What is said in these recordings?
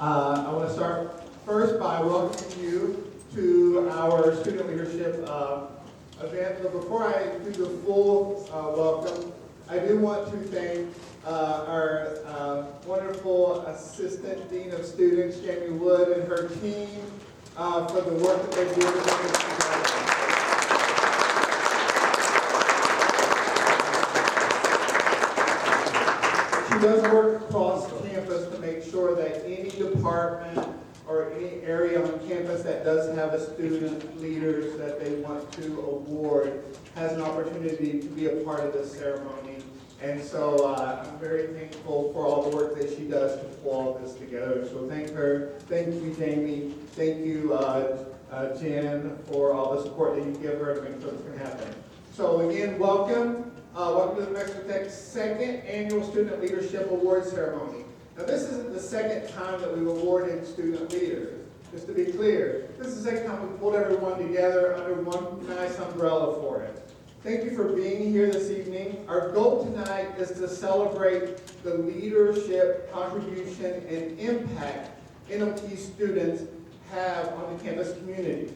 I want to start first by welcoming you to our student leadership event. But before I do the full welcome, I do want to thank our wonderful Assistant Dean of Students, Jamie Wood, and her team for the work that they do to bring us together. She does work across campus to make sure that any department or any area on campus that does have a student leaders that they want to award has an opportunity to be a part of this ceremony. And so I'm very thankful for all the work that she does to pull all this together. So thank her. Thank you, Jamie. Thank you, Jen, for all the support that you give her to make sure this can happen. So again, welcome. Welcome to the New Mexico Tech second annual Student Leadership Award Ceremony. Now this isn't the second time that we've awarded student leaders. Just to be clear, this is the second time we pulled everyone together under one nice umbrella for it. Thank you for being here this evening. Our goal tonight is to celebrate the leadership, contribution, and impact NMT students have on the campus community.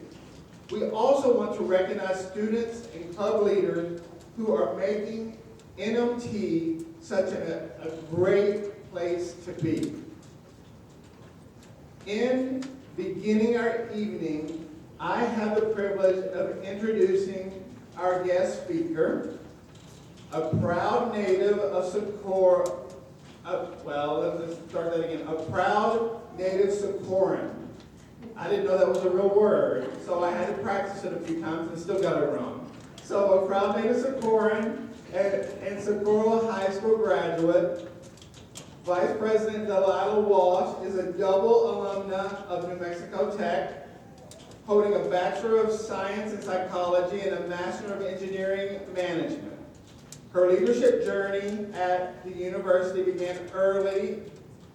We also want to recognize students and club leaders who are making NMT such a great place to be. In beginning our evening, I have the privilege of introducing our guest speaker, a proud native of Socorro, let's start that again, a proud native Socorran. I didn't know that was a real word, so I had to practice it a few times and still got it wrong. So a proud native Socorran and Socorro High School graduate, Vice President Delilah Walsh is a double alumna of New Mexico Tech, holding a Bachelor of Science in Psychology and a Master of Engineering Management. Her leadership journey at the university began early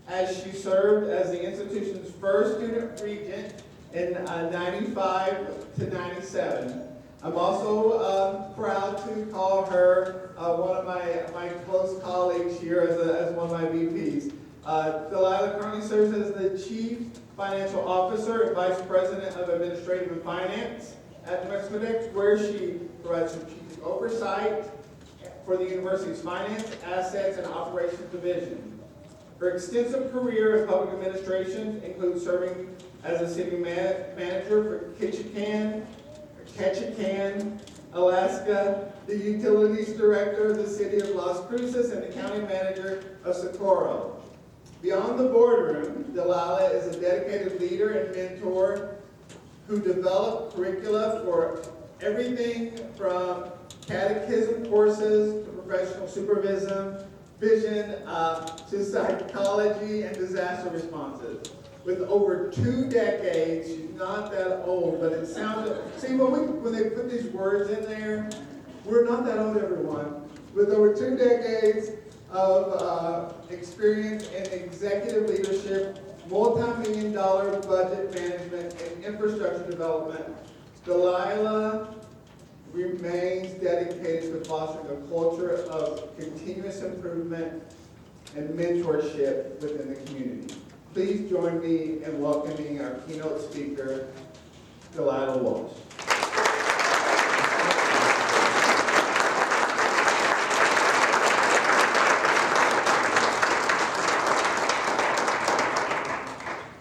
as she served as the institution's first student regent in 95 to 97. I'm also proud to call her one of my close colleagues here as one of my VPs. Delilah currently serves as the Chief Financial Officer and Vice President of Administrative and Finance at New Mexico Tech, where she provides strategic oversight for the university's finance, assets, and operations division. Her extensive career in public administration includes serving as a city manager for Ketchikan, Alaska, the utilities director of the city of Las Cruces, and the county manager of Socorro. Beyond the boardroom, Delilah is a dedicated leader and mentor who developed curricula for everything from catechism courses to professional supervision, to psychology and disaster responses. With over 2 decades, she's not that old, but it sounds, see, when they put these words in there, we're not that old, everyone. With over 2 decades of experience in executive leadership, multi-million-dollar budget management, and infrastructure development, Delilah remains dedicated to fostering a culture of continuous improvement and mentorship within the community. Please join me in welcoming our keynote speaker, Delilah Walsh.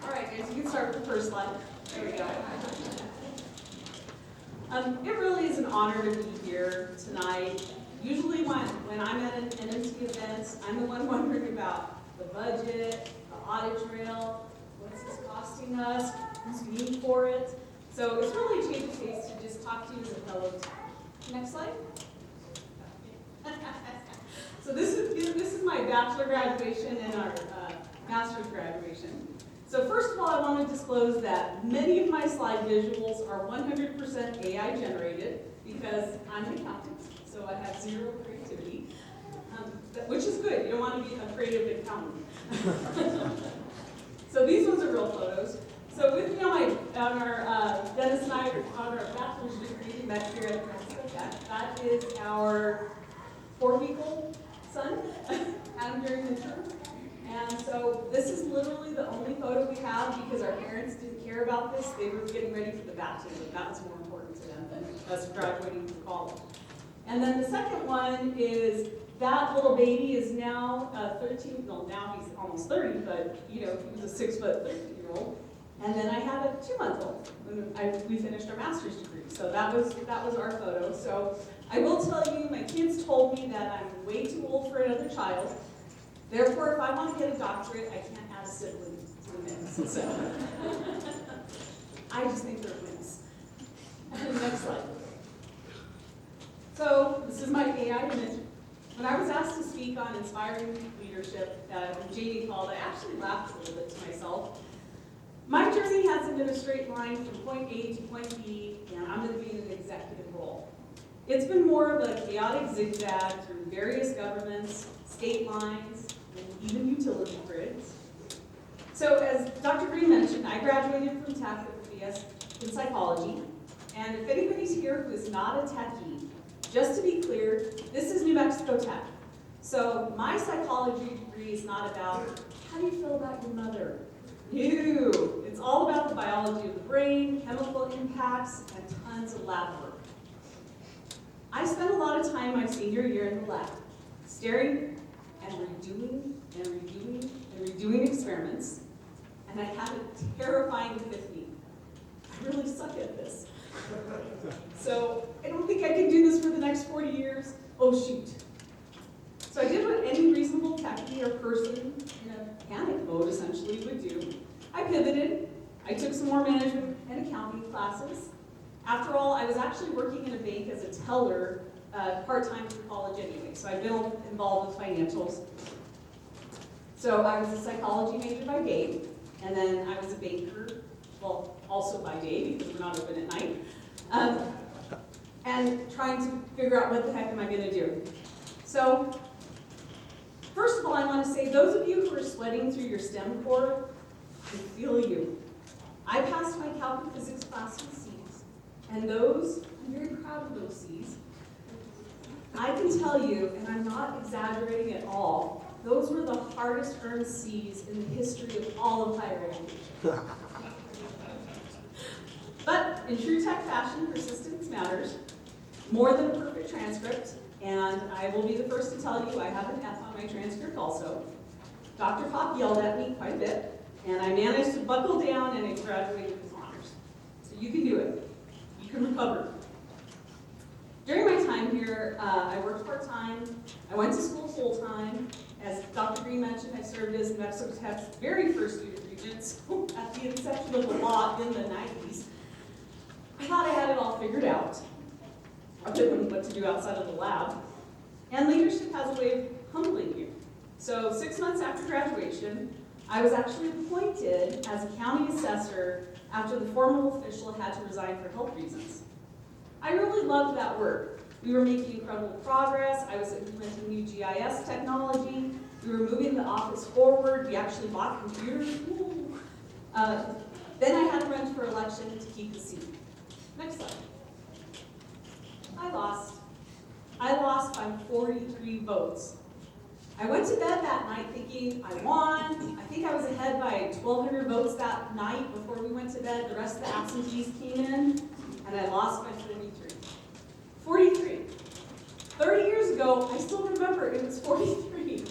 All right, guys, you can start with the first slide. There we go. It really is an honor to be here tonight. Usually when I'm at an NMT event, I'm the one wondering about the budget, the audit trail, what's this costing us, who's paying for it. So it's really a change of pace to just talk to you as a fellow tech. Next slide. So this is my bachelor graduation and our master's graduation. So first of all, I want to disclose that many of my slide visuals are 100% AI generated because I'm an accountant, so I have zero creativity, which is good. You don't want to be a creative accountant. So these ones are real photos. So with me on our Dennis and I on our bachelor's degree back here at Mexico Tech, that is our 4-week-old son, Adam during the term. And so this is literally the only photo we have because our parents didn't care about this. They were getting ready for the baptism. That was more important to them than us graduating from college. And then the second one is that little baby is now 13, well now he's almost 30, but you know, he was a 6 foot 13-year-old. And then I had a 2-month-old when we finished our master's degree. So that was our photo. So I will tell you, my kids told me that I'm way too old for another child. Therefore, if I want to get a doctorate, I can't add a sibling to the mix. So I just think they're wins. Next slide. So this is my AI image. When I was asked to speak on inspiring leadership, when Jamie called, I actually laughed a little bit to myself. My journey hasn't been a straight line from point A to point B, and I'm going to be in an executive role. It's been more of a chaotic zigzag through various governments, state lines, and even utility grids. So as Dr. Green mentioned, I graduated from Tech with a BS in psychology, and if anybody's here who is not a techie, just to be clear, this is New Mexico Tech. So my psychology degree is not about how do you feel about your mother? No, it's all about the biology of the brain, chemical impacts, and tons of lab work. I spent a lot of time my senior year in the lab, staring and redoing experiments, and I had a terrifying epiphany. I really suck at this. So I don't think I can do this for the next 40 years. Oh shoot. So I did what any reasonable techie or person in a panic mode essentially would do. I pivoted. I took some more management and accounting classes. After all, I was actually working in a bank as a teller part-time through college anyway, so I've been involved with financials. So I was a psychology major by day, and then I was a banker, well, also by day because we're not open at night, and trying to figure out what the heck am I going to do. So first of all, I want to say, those of you who are sweating through your STEM core, I feel you. I passed my calc and physics class with C's, and those, I'm very proud of those C's. I can tell you, and I'm not exaggerating at all, those were the hardest earned C's in the history of all of higher education. But in true tech fashion, persistence matters more than a perfect transcript, and I will be the first to tell you I have an F on my transcript also. Dr. Pop yelled at me quite a bit, and I managed to buckle down and I graduated with honors. So you can do it. You can recover. During my time here, I worked part-time. I went to school full-time. As Dr. Green mentioned, I served as New Mexico Tech's very first student regent, so at the inception of the law in the 90s. I thought I had it all figured out, other than what to do outside of the lab. And leadership has a way of humbling you. So 6 months after graduation, I was actually appointed as a county assessor after the formal official had to resign for health reasons. I really loved that work. We were making incredible progress. I was implementing new GIS technology. We were moving the office forward. We actually bought computers. Then I had to run for election to keep the seat. Next slide. I lost. I lost by 43 votes. I went to bed that night thinking I won. I think I was ahead by 1,200 votes that night before we went to bed. The rest of the absentees came in, and I lost by 43. 43. 30 years ago, I still remember it was 43.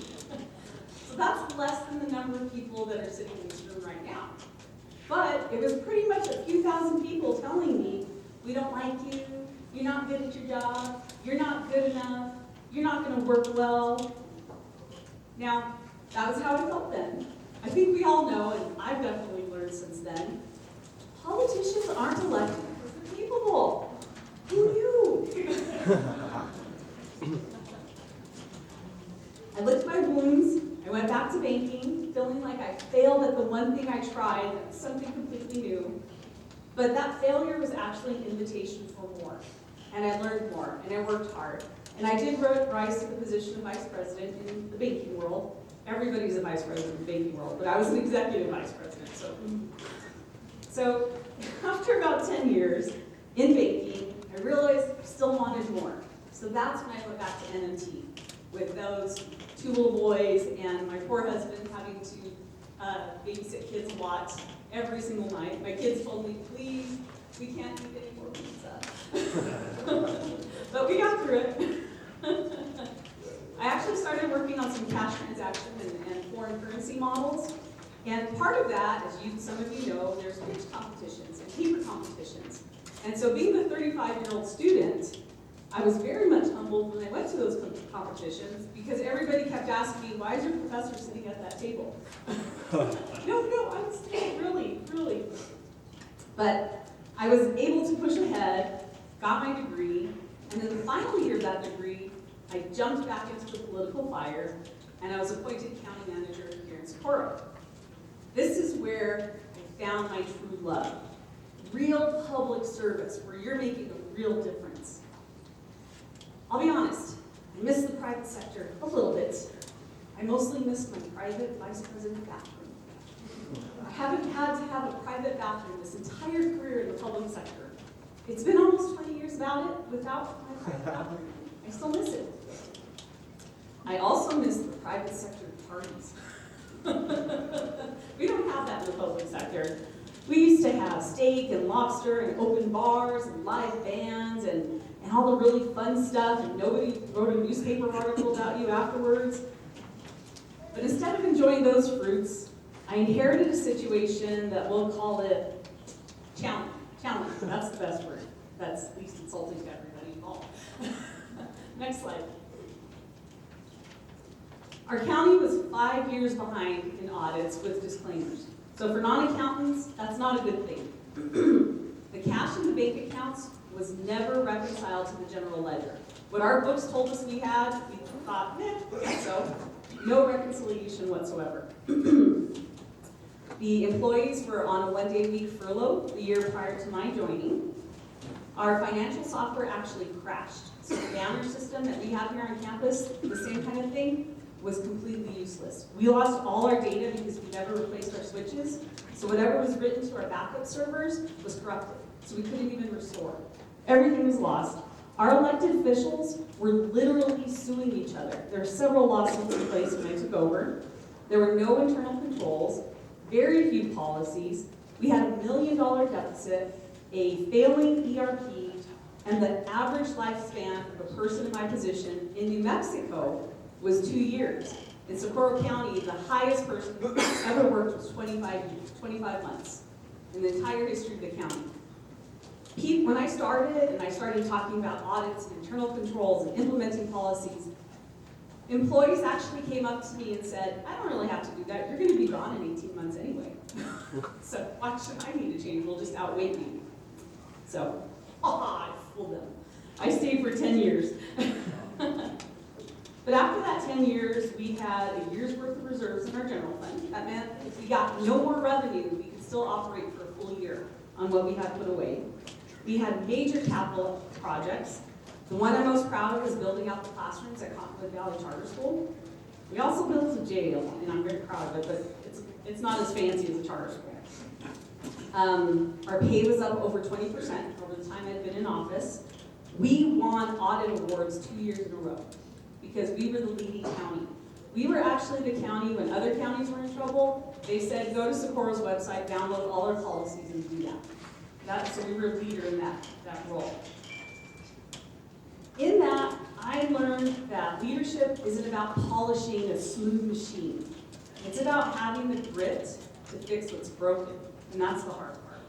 So that's less than the number of people that are sitting in this room right now. But it was pretty much a few thousand people telling me, we don't like you, you're not good at your job, you're not good enough, you're not going to work well. Now, that was how I felt then. I think we all know, and I've definitely learned since then, politicians aren't elected because they're capable. Who knew? I licked my wounds. I went back to banking, feeling like I failed at the one thing I tried, something completely new. But that failure was actually an invitation for more. And I learned more, and I worked hard. And I did rise to the position of vice president in the banking world. Everybody's a vice president in the banking world, but I was an executive vice president. So after about 10 years in banking, I realized I still wanted more. So that's when I went back to NMT. with those 2 little boys and my poor husband having to babysit kids a lot every single night. My kids told me, please, we can't eat any more pizza. But we got through it. I actually started working on some cash transaction and foreign currency models. And part of that, as some of you know, there's pitch competitions and paper competitions. And so being the 35-year-old student, I was very much humbled when I went to those competitions because everybody kept asking me, why is your professor sitting at that table? No, I'm staying, really. But I was able to push ahead, got my degree, and then the final year of that degree, I jumped back into the political fire, and I was appointed county manager here in Socorro. This is where I found my true love. Real public service, where you're making a real difference. I'll be honest, I miss the private sector a little bit. I mostly miss my private vice president bathroom. I haven't had to have a private bathroom this entire career in the public sector. It's been almost 20 years without my private bathroom. I still miss it. I also miss the private sector parties. We don't have that in the public sector. We used to have steak and lobster and open bars and live bands and all the really fun stuff, and nobody wrote a newspaper article about you afterwards. But instead of enjoying those fruits, I inherited a situation that we'll call it challenge. Challenge, that's the best word. That's least insulting to everybody involved. Next slide. Our county was 5 years behind in audits with disclaimers. So for non-accountants, that's not a good thing. The cash in the bank accounts was never reconciled to the general ledger. What our books told us we had, we thought, so. No reconciliation whatsoever. The employees were on a 1-day-a-week furlough the year prior to my joining. Our financial software actually crashed. So the banner system that we have here on campus, the same kind of thing, was completely useless. We lost all our data because we never replaced our switches. So whatever was written to our backup servers was corrupted. So we couldn't even restore. Everything was lost. Our elected officials were literally suing each other. There were several lawsuits in place when I took over. There were no internal controls, very few policies. We had $1 million deficit, a failing ERP, and the average lifespan of a person in my position in New Mexico was 2 years. In Socorro County, the highest person ever worked was 25 months in the entire history of the county. When I started talking about audits and internal controls and implementing policies, employees actually came up to me and said, I don't really have to do that. You're going to be gone in 18 months anyway. So why should I need to change? We'll just outwait me. So, I fooled them. I stayed for 10 years. But after that 10 years, we had a year's worth of reserves in our general fund. That meant if we got no more revenue, we could still operate for a full year on what we had put away. We had major capital projects. The one I'm most proud of is building out the classrooms at Cottonwood Valley Charter School. We also built a jail, and I'm very proud of it, but it's not as fancy as a charter school. Our pay was up over 20% over the time I'd been in office. We won audit awards 2 years in a row because we were the leading county. We were actually the county when other counties were in trouble. They said, go to Socorro's website, download all our policies, and do that. So we were a leader in that role. In that, I learned that leadership isn't about polishing a smooth machine. It's about having the grit to fix what's broken, and that's the hard part.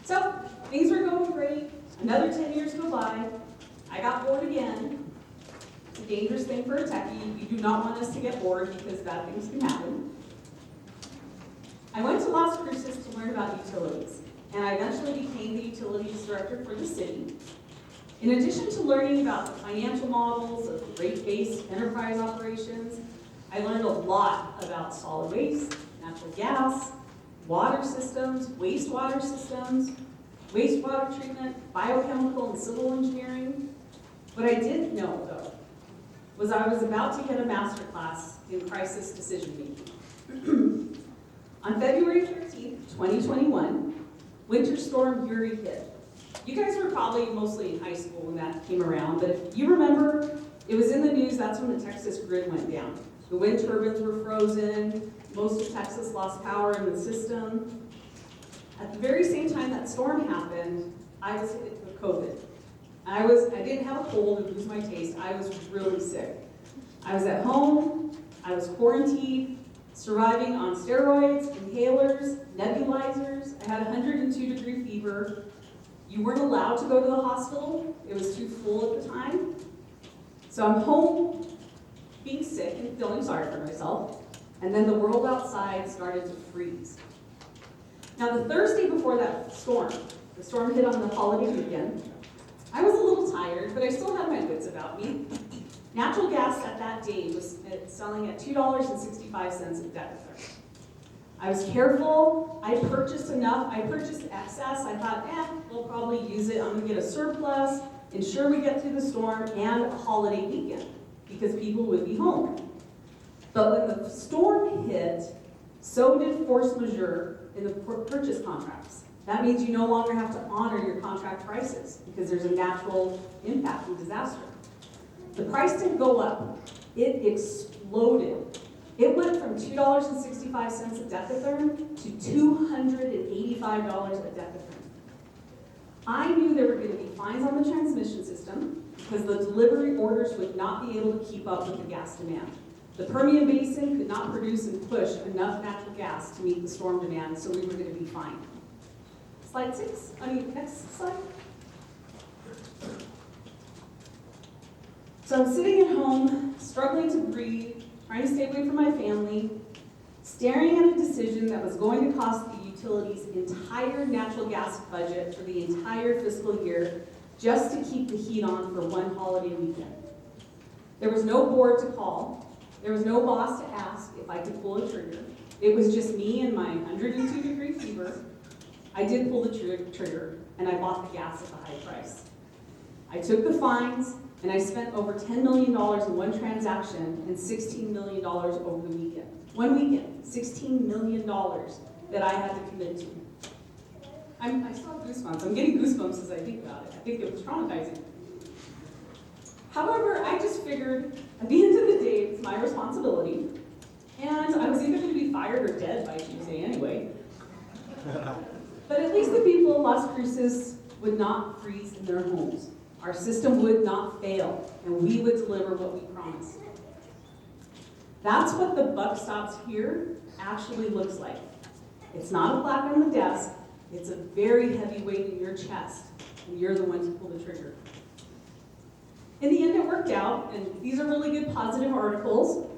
So, things were going great. Another 10 years go by. I got bored again. It's a dangerous thing for a techie. You do not want us to get bored because bad things can happen. I went to Las Cruces to learn about utilities, and I eventually became the utilities director for the city. In addition to learning about the financial models of rate-based enterprise operations, I learned a lot about solid waste, natural gas, water systems, wastewater treatment, biochemical and civil engineering. What I didn't know, though, was I was about to get a master class in crisis decision-making. On February 13th, 2021, Winter Storm Uri hit. You guys were probably mostly in high school when that came around, but if you remember, It was in the news, that's when the Texas grid went down. The wind turbines were frozen, most of Texas lost power in the system. At the very same time that storm happened, I was hit with COVID. I didn't have a cold and lose my taste, I was really sick. I was at home, I was quarantined, surviving on steroids, inhalers, nebulizers. I had a 102-degree fever. You weren't allowed to go to the hospital. It was too full at the time. So I'm home, being sick and feeling sorry for myself. And then the world outside started to freeze. Now the Thursday before that storm, the storm hit on the holiday weekend, I was a little tired, but I still had my wits about me. Natural gas at that day was selling at $2.65 a decatherm. I was careful, I purchased enough, I purchased excess, I thought, we'll probably use it, I'm gonna get a surplus, ensure we get through the storm and a holiday weekend, because people would be home. But when the storm hit, so did force majeure in the purchase contracts. That means you no longer have to honor your contract prices, because there's a natural impact and disaster. The price didn't go up, it exploded. It went from $2.65 a decatherm to $285 a decatherm. I knew there were going to be fines on the transmission system because the delivery orders would not be able to keep up with the gas demand. The Permian Basin could not produce and push enough natural gas to meet the storm demand, so we were going to be fined. Next slide. So I'm sitting at home, struggling to breathe, trying to stay away from my family, staring at a decision that was going to cost the utilities' entire natural gas budget for the entire fiscal year just to keep the heat on for one holiday weekend. There was no board to call. There was no boss to ask if I could pull a trigger. It was just me and my 102-degree fever. I did pull the trigger, and I bought the gas at the high price. I took the fines, and I spent over $10 million in one transaction and $16 million over the weekend. One weekend, $16 million that I had to commit to. I still have goosebumps. I'm getting goosebumps as I think about it. I think it was traumatizing. However, I just figured at the end of the day, it's my responsibility. And I was either going to be fired or dead by Tuesday anyway. But at least the people of Las Cruces would not freeze in their homes. Our system would not fail, and we would deliver what we promised. That's what the buck stops here actually looks like. It's not a plaque on the desk, it's a very heavy weight in your chest, and you're the one to pull the trigger. In the end, it worked out, and these are really good positive articles.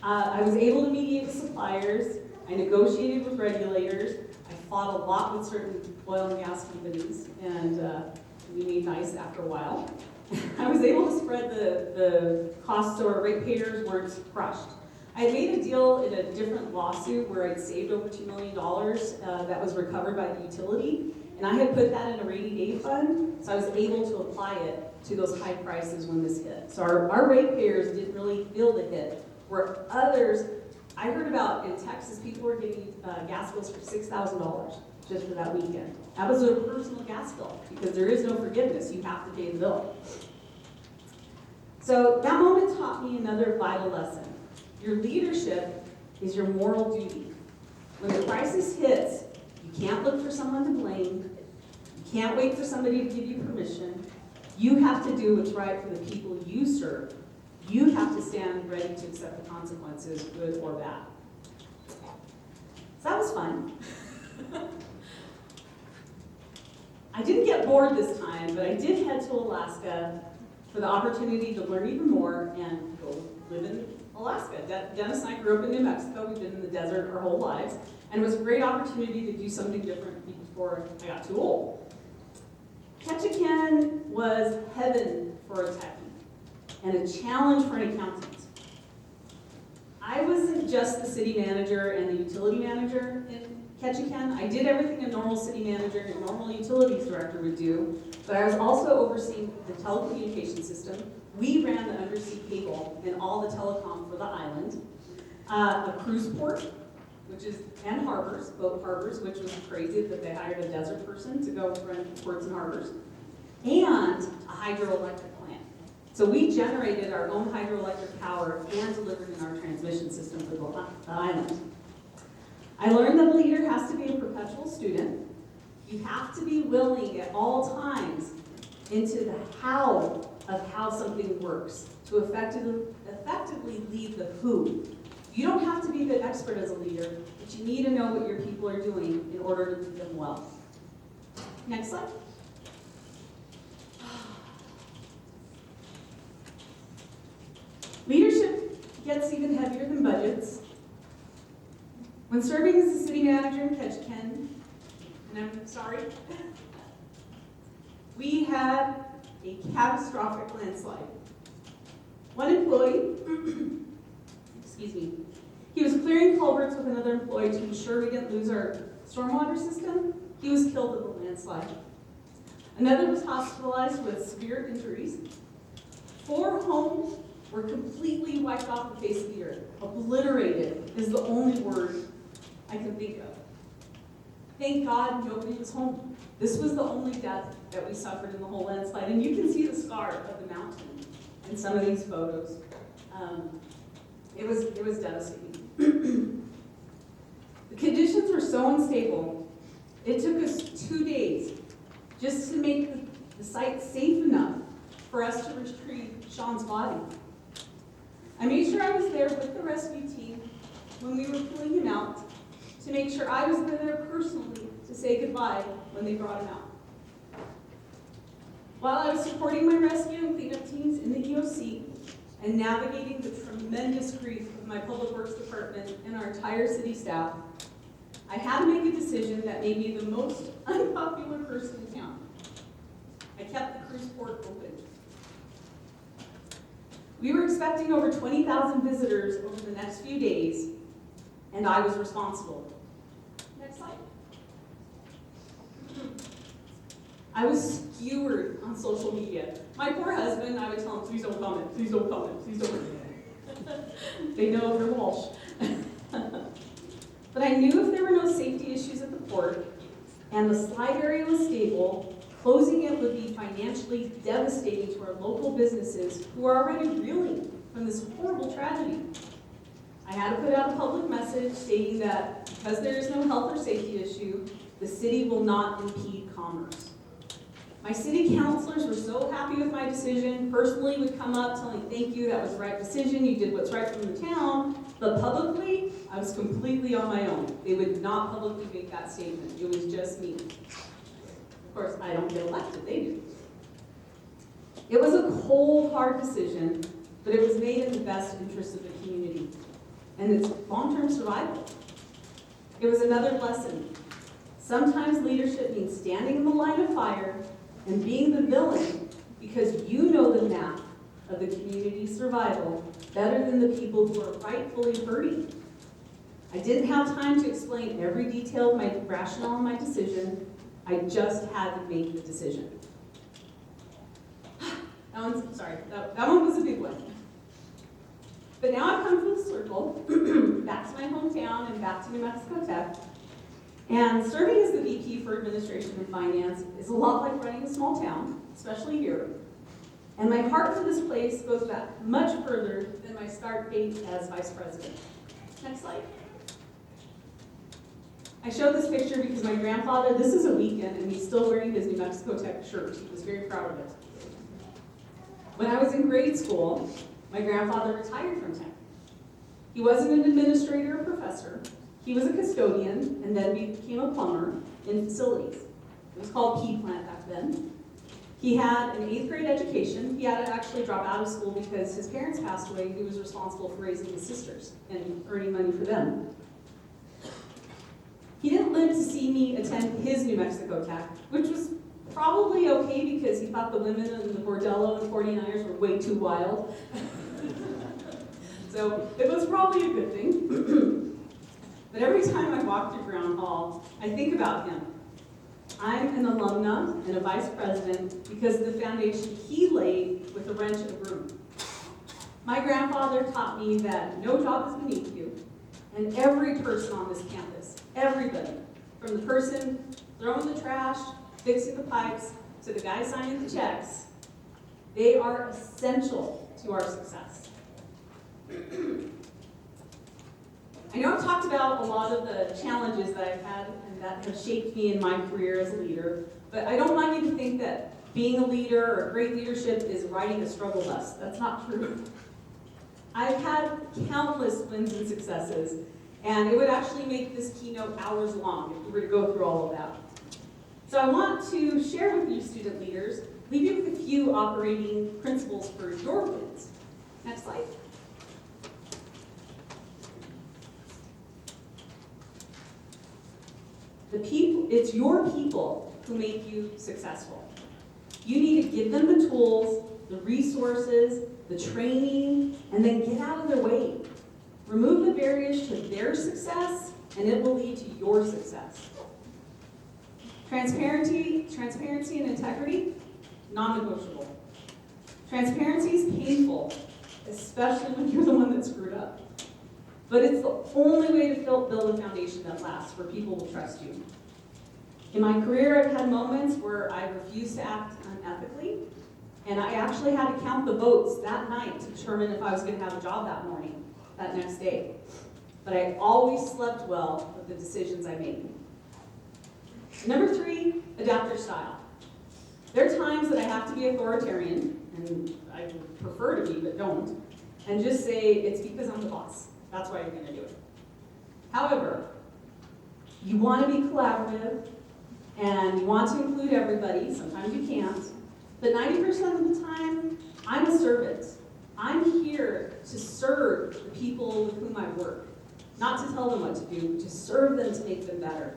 I was able to mediate with suppliers, I negotiated with regulators, I fought a lot with certain oil and gas companies, and we made nice after a while. I was able to spread the costs so our ratepayers weren't crushed. I had made a deal in a different lawsuit where I'd saved over $2 million that was recovered by the utility, and I had put that in a rainy day fund, so I was able to apply it to those high prices when this hit. So our ratepayers didn't really feel the hit, where others, I heard about in Texas, people were getting gas bills for $6,000 just for that weekend. That was a personal gas bill, because there is no forgiveness, you have to pay the bill. So that moment taught me another vital lesson. Your leadership is your moral duty. When the crisis hits, you can't look for someone to blame, you can't wait for somebody to give you permission. You have to do what's right for the people you serve. You have to stand ready to accept the consequences, good or bad. So that was fun. I didn't get bored this time, but I did head to Alaska for the opportunity to learn even more and go live in Alaska. Dennis and I grew up in New Mexico. We've been in the desert our whole lives, and it was a great opportunity to do something different before I got too old. Ketchikan was heaven for a techie and a challenge for an accountant. I wasn't just the city manager and the utility manager in Ketchikan. I did everything a normal city manager and a normal utilities director would do, but I was also overseeing the telecommunication system. We ran the undersea cable and all the telecom for the island, a cruise port, and harbors, boat harbors, which was crazy that they hired a desert person to go run ports and harbors, and a hydroelectric plant. So we generated our own hydroelectric power and delivered in our transmission system for the island. I learned that a leader has to be a perpetual student. You have to be willing at all times into the how of how something works to effectively lead the who. You don't have to be the expert as a leader, but you need to know what your people are doing in order to lead them well. Next slide. Leadership gets even heavier than budgets. When serving as the city manager in Ketchikan, and I'm sorry, we had a catastrophic landslide. One employee, excuse me, he was clearing culverts with another employee to ensure we didn't lose our stormwater system. He was killed in the landslide. Another was hospitalized with severe injuries. 4 homes were completely wiped off the face of the earth. Obliterated is the only word I can think of. Thank God nobody was home. This was the only death that we suffered in the whole landslide. And you can see the scar of the mountain in some of these photos. It was devastating. The conditions were so unstable, it took us 2 days just to make the site safe enough for us to retrieve Sean's body. I made sure I was there with the rescue team when we were pulling him out to make sure I was there personally to say goodbye when they brought him out. While I was supporting my rescue and cleanup teams in the EOC and navigating the tremendous grief of my public works department and our entire city staff, I had to make a decision that made me the most unpopular person in town. I kept the cruise port open. We were expecting over 20,000 visitors over the next few days, and I was responsible. Next slide. I was skewered on social media. My poor husband, I would tell him, please don't comment, please don't comment, please don't comment. They know they're Walsh. But I knew if there were no safety issues at the port, and the slide area was stable, closing it would be financially devastating to our local businesses who are already reeling from this horrible tragedy. I had to put out a public message stating that because there is no health or safety issue, the city will not impede commerce. My city councilors were so happy with my decision, personally would come up telling thank you, that was the right decision, you did what's right for the town, but publicly, I was completely on my own. They would not publicly make that statement. It was just me. Of course, I don't get elected, they do. It was a cold, hard decision, but it was made in the best interest of the community and its long-term survival. It was another lesson. Sometimes leadership means standing in the line of fire and being the villain because you know the math of the community's survival better than the people who are rightfully hurting. I didn't have time to explain every detail of my rationale and my decision. I just had to make the decision. That one was a big one. But now I've come full circle, back to my hometown and back to New Mexico Tech. And serving as the VP for Administration and Finance is a lot like running a small town, especially here. And my heart for this place goes back much further than my start date as Vice President. Next slide. I show this picture because my grandfather, this is a weekend, and he's still wearing his New Mexico Tech shirt. He was very proud of it. When I was in grade school, my grandfather retired from Tech. He wasn't an administrator or professor. He was a custodian and then became a plumber in facilities. It was called Key Plant back then. He had an 8th grade education. He had to actually drop out of school because his parents passed away. He was responsible for raising his sisters and earning money for them. He didn't live to see me attend his New Mexico Tech, which was probably okay because he thought the women in the bordello and 49ers were way too wild. So it was probably a good thing. But every time I walk through Brown Hall, I think about him. I'm an alumna and a vice president because of the foundation he laid with a wrench and a broom. My grandfather taught me that no job is beneath you, and every person on this campus, everybody, from the person throwing the trash, fixing the pipes, to the guy signing the checks, They are essential to our success. I know I've talked about a lot of the challenges that I've had and that have shaped me in my career as a leader, but I don't want you to think that being a leader or great leadership is riding a struggle bus. That's not true. I've had countless wins and successes, and it would actually make this keynote hours long if we were to go through all of that. So I want to share with you student leaders, leave you with a few operating principles for your wins. Next slide. It's your people who make you successful. You need to give them the tools, the resources, the training, and then get out of their way. Remove the barriers to their success, and it will lead to your success. Transparency and integrity, non-negotiable. Transparency is painful, especially when you're the one that screwed up. But it's the only way to build a foundation that lasts, where people will trust you. In my career, I've had moments where I refused to act unethically, and I actually had to count the votes that night to determine if I was going to have a job that morning, that next day. But I always slept well with the decisions I made. Number 3, adapt your style. There are times that I have to be authoritarian, and I would prefer to be, but don't, and just say, it's because I'm the boss. That's why you're going to do it. However, you want to be collaborative, and you want to include everybody. Sometimes you can't. But 90% of the time, I'm a servant. I'm here to serve the people with whom I work. Not to tell them what to do, to serve them to make them better.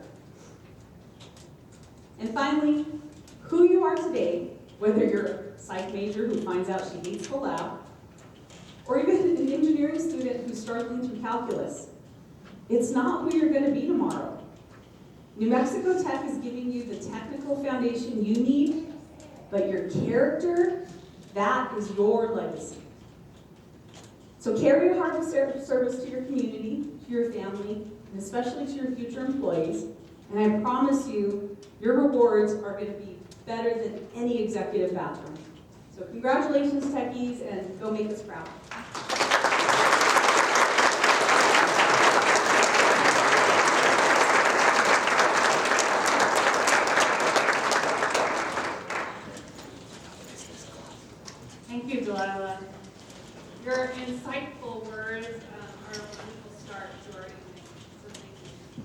And finally, who you are today, whether you're a psych major who finds out she hates the lab, or even an engineering student who's struggling through calculus, it's not who you're going to be tomorrow. New Mexico Tech is giving you the technical foundation you need, but your character, that is your legacy. So carry a heart of service to your community, to your family, and especially to your future employees, and I promise you, your rewards are going to be better than any executive bathroom. So congratulations, techies, and go make us proud. Thank you, Delilah. Your insightful words are a wonderful start to our evening, so thank you.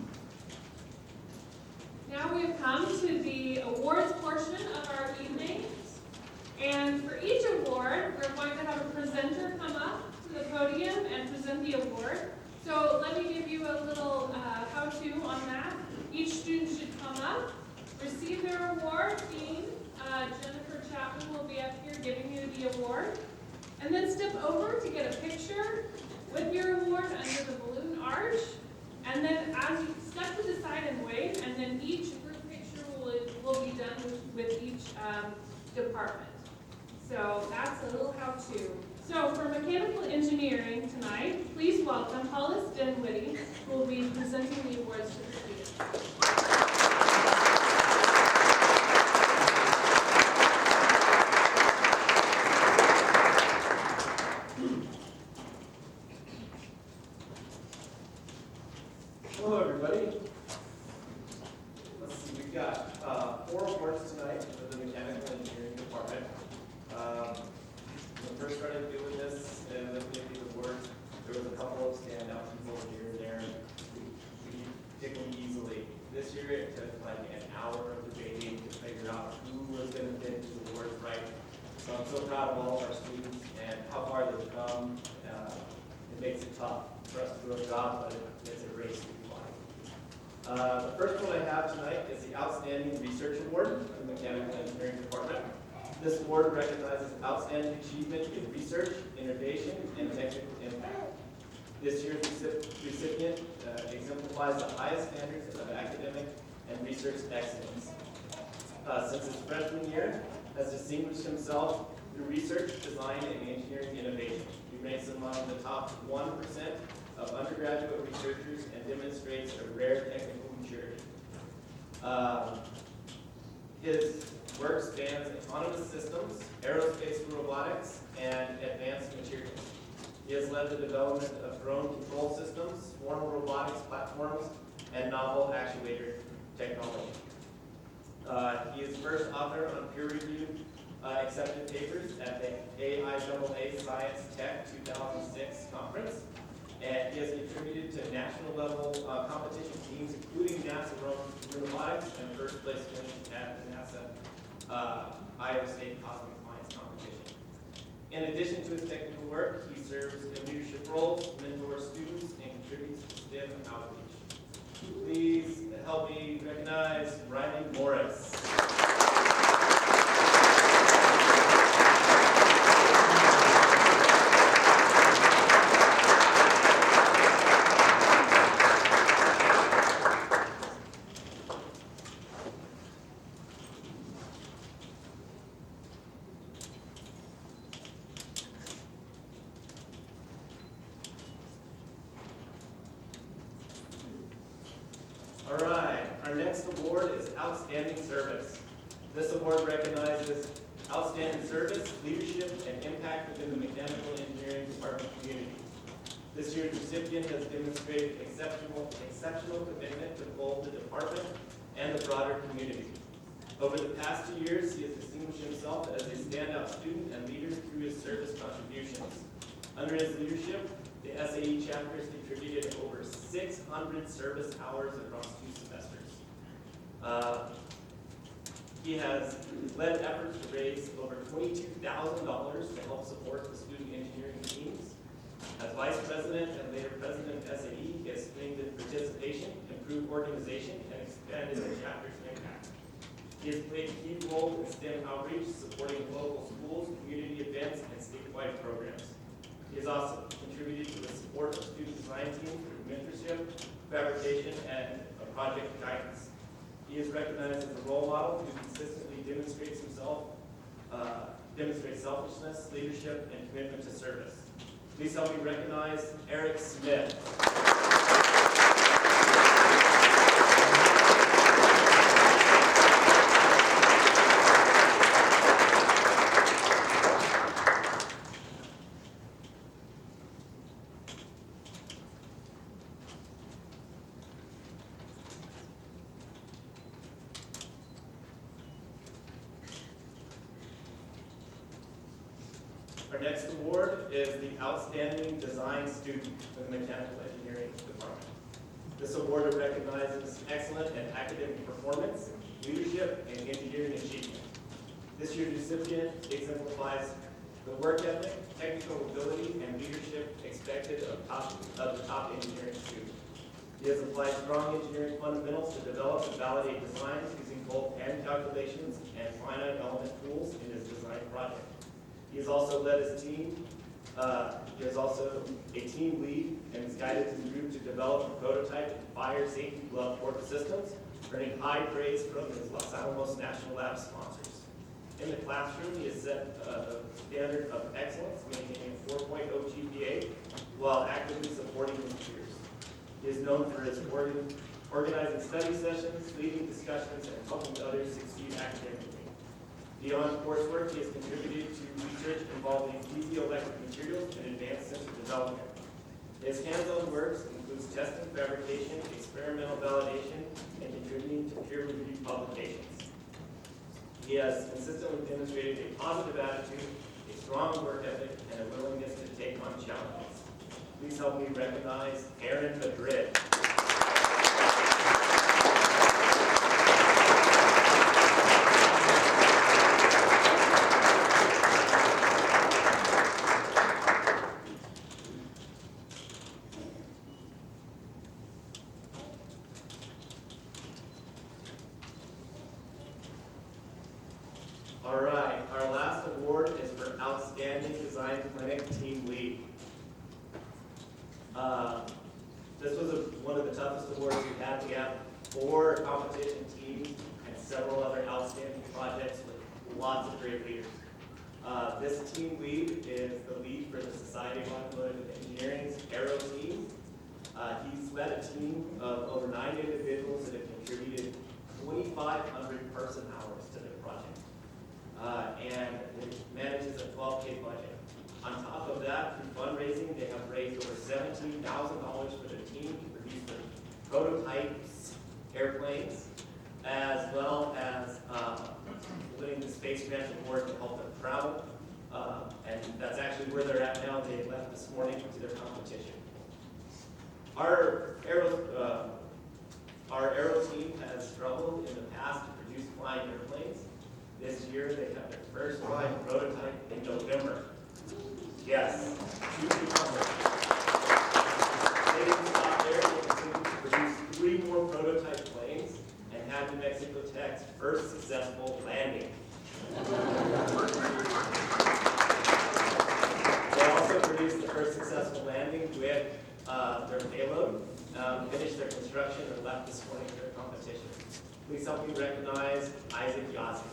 Now we have come to the awards portion of our evening, and for each award, we're going to have a presenter come up to the podium and present the award. So let me give you a little how-to on that. Each student should come up, receive their award. Dean Jennifer Chapman will be up here giving you the award. And then step over to get a picture with your award under the balloon arch. And then as you step to the side and wave, and then each group picture will be done with each department. So that's a little how-to. So for mechanical engineering tonight, please welcome Hollis Dinwiddie, who will be presenting the awards to the students. Hello, everybody. Let's see, we've got 4 awards tonight for the Mechanical Engineering Department. When we first started doing this and looking at these awards, there was a couple of standout people here and there. We picked them easily. This year, it took like an hour of debating to figure out who was going to get these awards right. So I'm so proud of all of our students and how far they've come. It makes it tough for us to do our job, but it's a race to be won. The first one I have tonight is the Outstanding Research Award for the Mechanical Engineering Department. This award recognizes outstanding achievement in research, innovation, and technical impact. This year's recipient exemplifies the highest standards of academic and research excellence. Since his freshman year, has distinguished himself through research, design, and engineering innovation. He ranks among the top 1% of undergraduate researchers and demonstrates a rare technical maturity. His work spans autonomous systems, aerospace robotics, and advanced materials. He has led the development of drone control systems, swarm robotics platforms, and novel actuator technology. He is first author on peer-reviewed accepted papers at the AIAA Science Tech 2006 conference, and he has contributed to national level competition teams, including NASA robotics and first place finish at the NASA Iowa State Cosmic Science competition. In addition to his technical work, he serves in leadership roles, mentors students, and contributes to STEM outreach. Please help me recognize Riley Morris. All right, our next award is Outstanding Service. This award recognizes outstanding service, leadership, and impact within the mechanical engineering department community. This year's recipient has demonstrated exceptional commitment to both the department and the broader community. Over the past 2 years, he has distinguished himself as a standout student and leader through his service contributions. Under his leadership, the SAE chapter has contributed over 600 service hours across 2 semesters. He has led efforts to raise over $22,000 to help support the student engineering teams. As vice president and later president of SAE, he has strengthened participation, improved organization, and expanded the chapter's impact. He has played a key role in STEM outreach, supporting local schools, community events, and statewide programs. He has also contributed to the support of student design teams through mentorship, fabrication, and project guidance. He is recognized as a role model who consistently demonstrates selflessness, leadership, and commitment to service. Please help me recognize Eric Smith. Our next award is the Outstanding Design Student in the Mechanical Engineering Department. This award recognizes excellent and academic performance, leadership, and engineering achievement. This year's recipient exemplifies the work ethic, technical ability, and leadership expected of the top engineering student. He has applied strong engineering fundamentals to develop and validate designs using both hand calculations and finite element tools in his design project. He has also led his team. He is also a team lead and has guided his group to develop a prototype of fire safety glove port systems, earning high praise from his Los Alamos National Lab sponsors. In the classroom, he has set a standard of excellence, maintaining a 4.0 GPA while actively supporting his peers. He is known for his organizing study sessions, leading discussions, and helping others succeed academically. Beyond coursework, he has contributed to research involving piezoelectric materials and advanced sensor development. His hands-on work includes testing, fabrication, experimental validation, and contributing to peer-reviewed publications. He has consistently demonstrated a positive attitude, a strong work ethic, and a willingness to take on challenges. Please help me recognize Aaron Madrid. All right, our last award is for Outstanding Design Clinic Team Lead. This was one of the toughest awards we had. We have 4 competition teams and several other outstanding projects with lots of great leaders. This team lead is the lead for the Society of Automotive Engineering's Aero team. He's led a team of over 9 individuals that have contributed 2,500 person hours to their project. that, through fundraising, they have raised over $17,000 for their team to produce their prototypes airplanes, as well as winning the Space Grant Award to help them travel. And that's actually where they're at now. They left this morning to their competition. Our aero team has struggled in the past to produce flying airplanes. This year, they have their first flying prototype in November. Yes, two newcomers. They didn't stop there. They continued to produce 3 more prototype planes and had New Mexico Tech's first successful landing. They also produced the first successful landing with their payload, finished their construction, and left this morning for their competition. Please help me recognize Isaac Yazzie.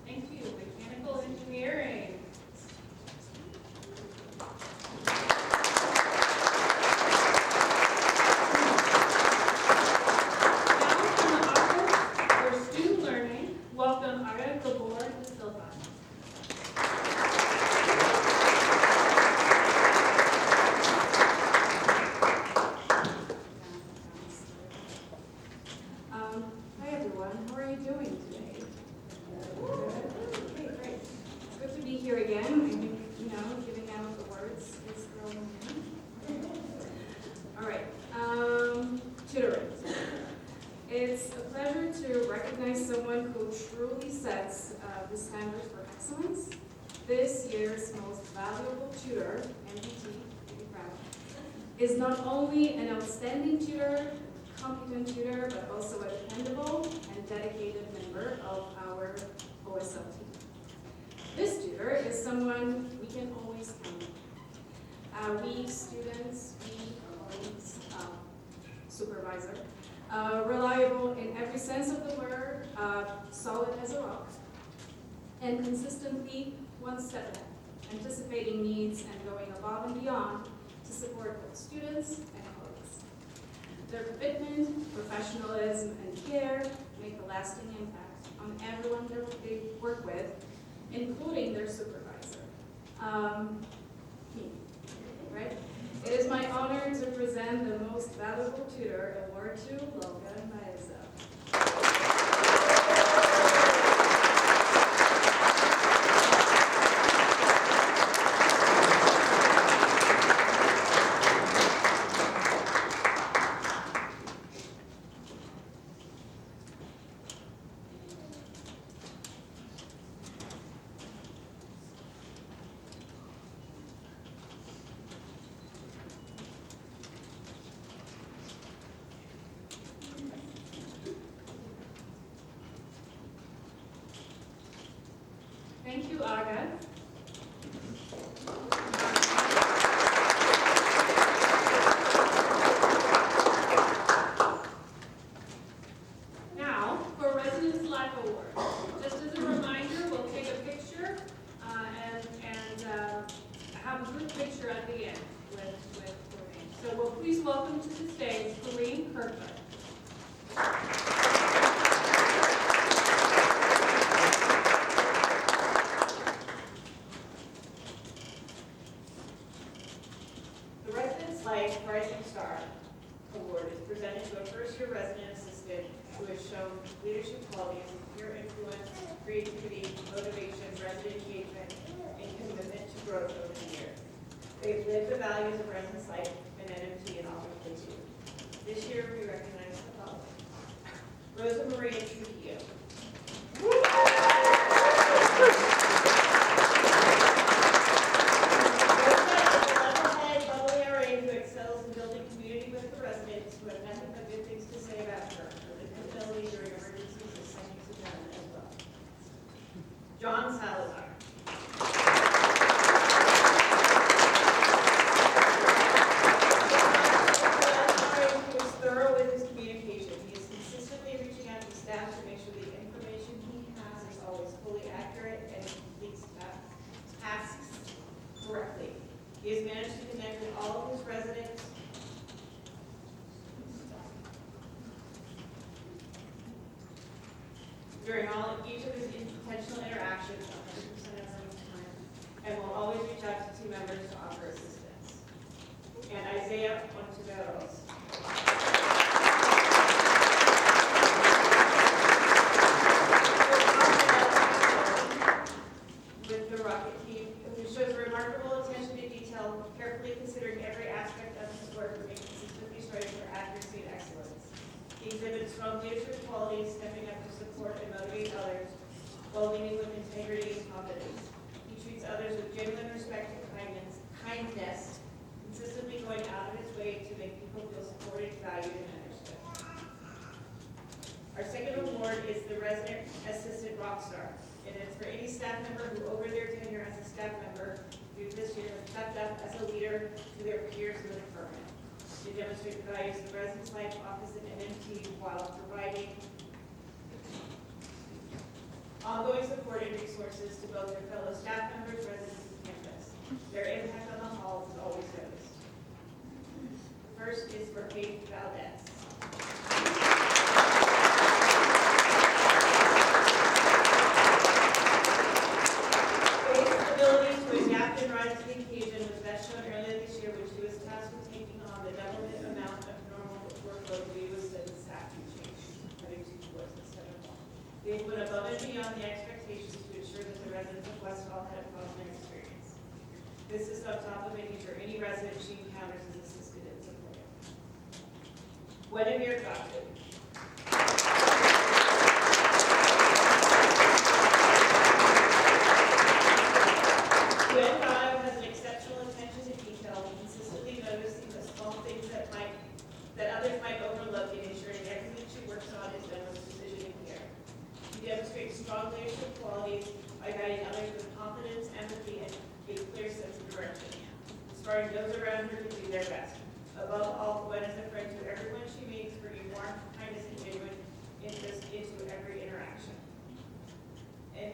Thank you. Mechanical engineering. Now from the Office for Student Learning, welcome Ara Gabor de Silva. Hi everyone, how are you doing today? Okay, great. It's good to be here again. I think, giving out the words is the All right, tutoring. It's a pleasure to recognize someone who truly sets the standards for excellence. This year's most valuable tutor, MDT, to be proud, is not only an outstanding tutor, competent tutor, but also a dependable and dedicated member of our OSL team. This tutor is someone we can always count on. We students, colleagues, supervisor, reliable in every sense of the word, solid as a rock, and consistently one step ahead, anticipating needs and going above and beyond to support both students and colleagues. Their commitment, professionalism, and care make a lasting impact on everyone they work with, including their supervisor. Me, right? It is my honor to present the Most Valuable Tutor Award to Logan Maeza. Thank you, Aga. Now, for Residence Life Award. Just as a reminder, we'll take a picture and have a group picture at the end with Corinne. So we'll please welcome to the stage Corinne Kirkland. The Residence Life Rising Star Award is presented to a first-year resident assistant who has shown leadership qualities, peer influence, creativity, motivation, resident engagement, and commitment to growth over the years. They've lived the values of Residence Life and NMT in all that they do. This year, we recognize the following. Rosa Maria Trujillo. John Salazar. He was thorough with his communication. each of his intentional interactions 100% of the time, and will always reach out to team members to offer assistance. And Isaiah Ontiveros. With the Rocket team, who shows remarkable attention to detail, carefully considering every aspect of his work and consistently striving for accuracy and excellence. He exhibits strong leadership qualities, stepping up to support and motivate others, while leading with integrity and confidence. He treats others with genuine respect and kindness, consistently going out of his way to make people feel supported, valued, and understood. Our second award is the Resident Assistant Rockstar. And it's for any staff member who, over their tenure as a staff member, through this year have stepped up as a leader to their peers in the department. They demonstrate the values of residence life, office, and MMT while providing ongoing support and resources to both their fellow staff members, residents, and campus. Their impact on the halls is always noticed. The first is for Faith Valdez. Faith's ability to adapt and rise to the occasion was best shown earlier this year when she was tasked with taking on the double amount of normal workload due to sudden staffing change, having 2 floors instead of 1. Faith went above and beyond the expectations to ensure that the residents of West Hall had a positive experience. This is on top of making sure any resident she encounters is assisted and supported. Guinevere Gottlieb. Gwen Ryle has an exceptional attention to detail, consistently noticing the small things that others might overlook, and ensuring everything she works on is done with precision and care. She demonstrates strong leadership qualities by guiding others with confidence, empathy, and a clear sense of direction, inspiring those around her to do their best. Above all, Gwen is a friend to everyone she meets, bringing warmth, kindness, and genuine interest into every interaction. And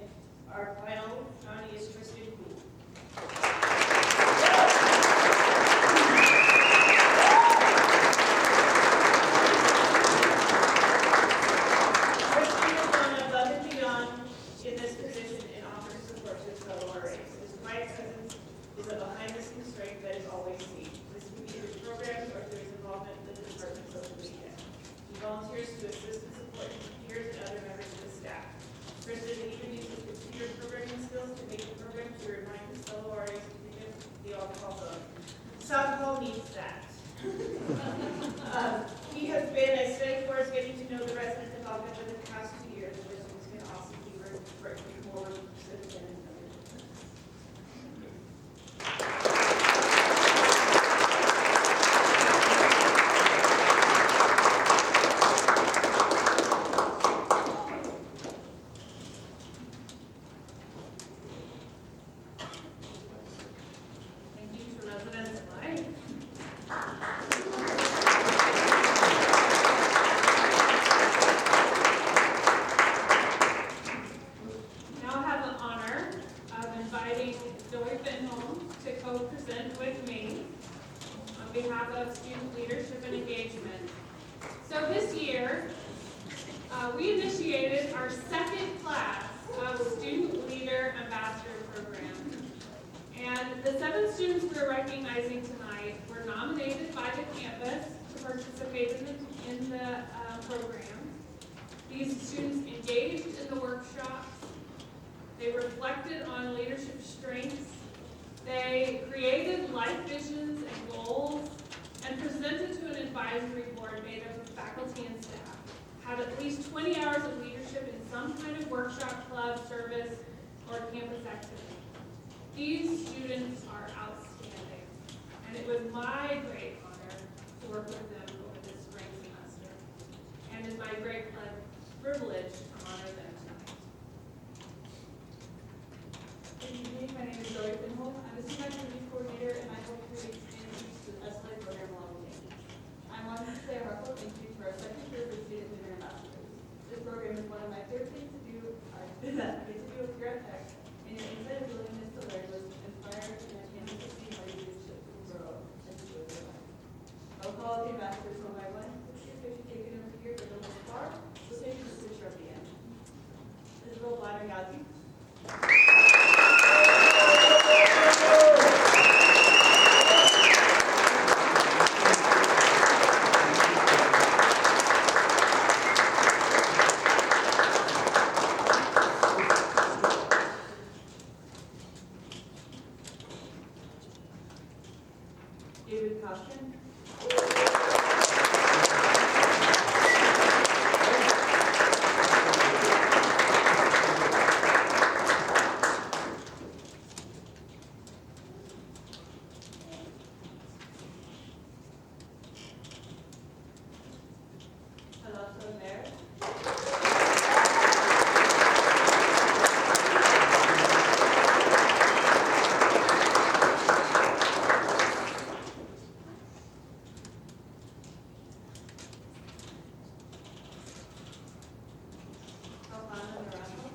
our final nominee is Tristan Poole. Tristan has gone above and beyond in this position and offers support to his fellow RAs. His quiet presence is a behind-the-scenes strength that is always seen. This can be through programs or through his involvement with the department social media. He volunteers to assist and support peers and other members of the staff. Tristan even uses computer programming skills to make the program to remind his fellow RAs to pick up the alcohol phone. South Hall needs that. He has been a steady force getting to know the residents of Alpha for the past 2 years, which has been awesome. He worked forward since then. Thank you to residents alike. Now I have the honor of inviting Joey Fenholm to co-present with me on behalf of Student Leadership and Engagement. So this year, we initiated our second class of Student Leader Ambassador Program. And the 7 students we're recognizing tonight were nominated by the campus to participate in the program. These students engaged in the workshops. They reflected on leadership strengths. They created life visions and goals and presented to an advisory board made up of faculty and staff. Had at least 20 hours of leadership in some kind of workshop, club, service, or campus activity. These students are outstanding, and it was my great honor to work with them over this spring semester, and it's my great privilege to honor them tonight. Good evening, my name is Joey Fenholm. I'm a senior activities coordinator, and I help create experiences to the SLA program along with me. I want to say a heartfelt thank you to our second year of Student Leader Ambassadors. This program is one of my favorite things to do, here at Tech, and your insight and willingness to learn was inspired, and I can't wait to see how your leadership will grow as you go David Costigan. Alonso Mayor. Alejandro Naranjo.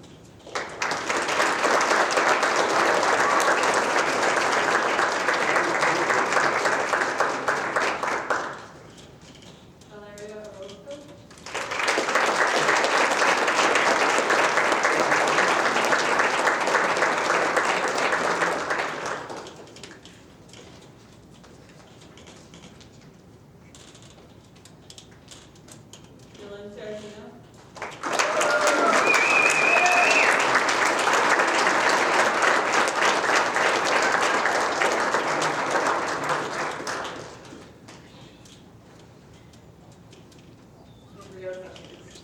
Valeria Orozco. Dylan Saraceno. Rio Hutchins.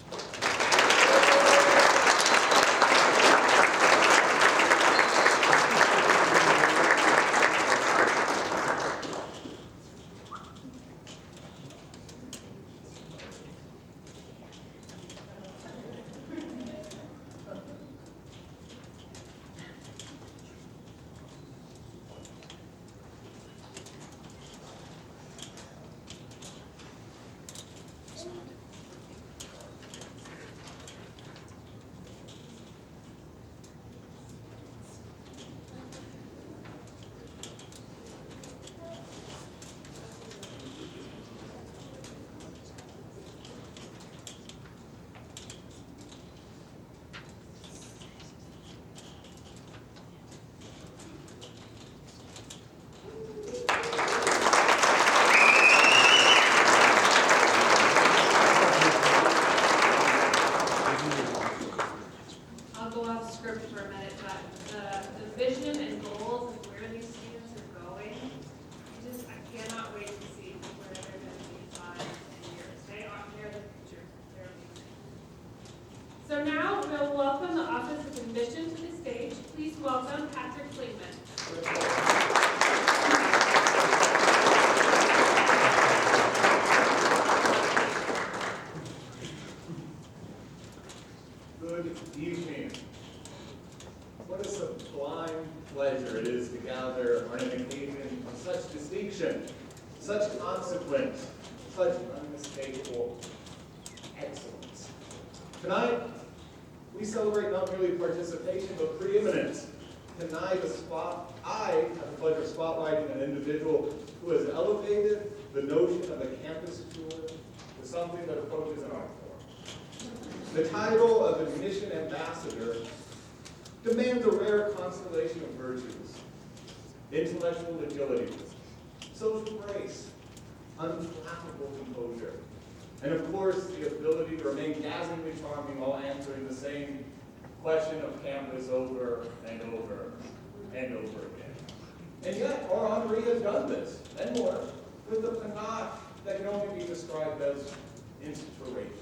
I'll go off script for a minute, but the vision and goals of where these students are going, I cannot wait to see where they're going to be 5 and 10 years. They're the future. They're amazing. So now we'll welcome the Office of Admission to the stage. Please welcome Patrick Klingman. Good evening. What a sublime pleasure it is to gather on an occasion of such distinction, such consequence, such unmistakable excellence. Tonight, we celebrate not merely participation, but preeminence. Tonight, I have the pleasure of spotlighting an individual who has elevated the notion of a campus tour to something that approaches an art form. The title of admission ambassador demands a rare constellation of virtues: intellectual agility, social grace, unflappable composure, and of course the ability to remain dazzlingly charming while answering the same question of campus over and over and over again. And yet, our Henri has done this, and more, with a panache that can only be described as inspirational.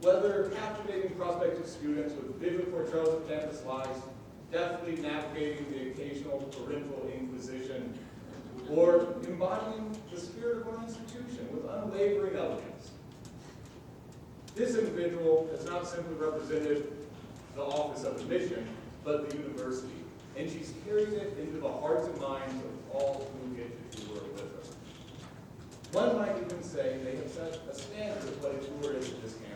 Whether captivating prospective students with vivid portrayals of campus lives, deftly navigating the occasional parental inquisition, or embodying the spirit of our institution with unwavering elegance. This individual has not simply represented the Office of Admission, but the university, and she's carried it into the hearts and minds of all who get to tour with her. One might even say they have set a standard of what a tour is at this campus.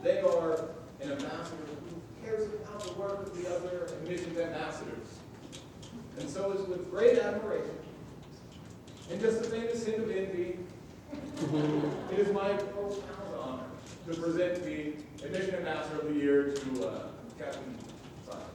They are an ambassador who cares about the work of the other admissions ambassadors. And so it's with great admiration, and just the faintest hint of envy, it is my profound honor to present the Admission Ambassador of the Year to Captain Simon.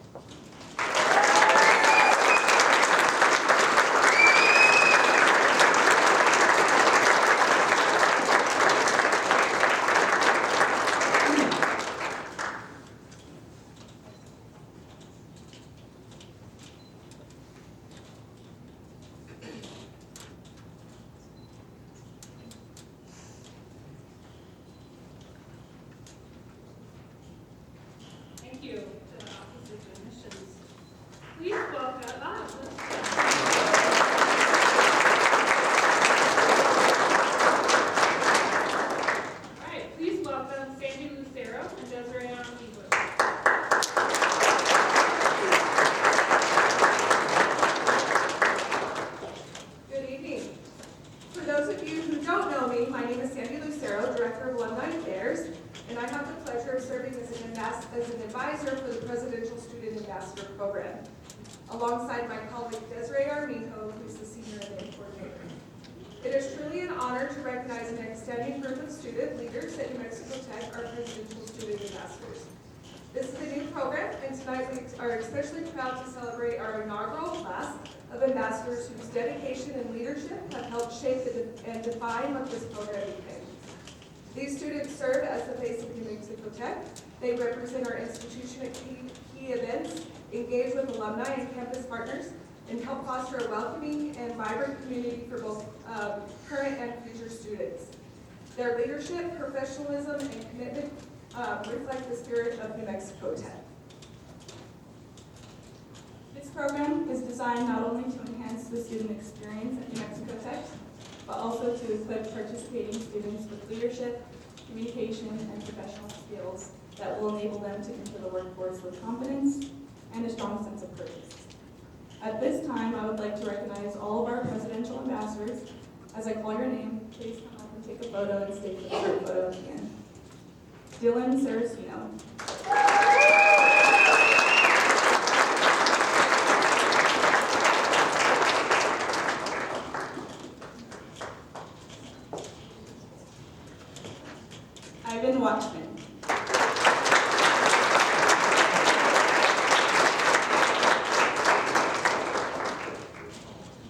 program, alongside my colleague Desiree Armijo, who's the senior event coordinator. It is truly an honor to recognize an outstanding group of student leaders at New Mexico Tech, our presidential student ambassadors. This is a new program, and tonight we are especially proud to celebrate our inaugural class of ambassadors whose dedication and leadership have helped shape and define what this program became. These students serve as the face of New Mexico Tech. They represent our institution at key events, engage with alumni and campus partners, and help foster a welcoming and vibrant community for both current and future students. Their leadership, professionalism, and commitment reflect the spirit of New Mexico Tech. This program is designed not only to enhance the student experience at New Mexico Tech, but also to equip participating students with leadership, communication, and professional skills that will enable them to enter the workforce with confidence and a strong sense of purpose. At this time, I would like to recognize all of our presidential ambassadors. As I call your name, please come up and take a photo and stay for the group photo at the end. Dylan Saracino. Ivan Watchman.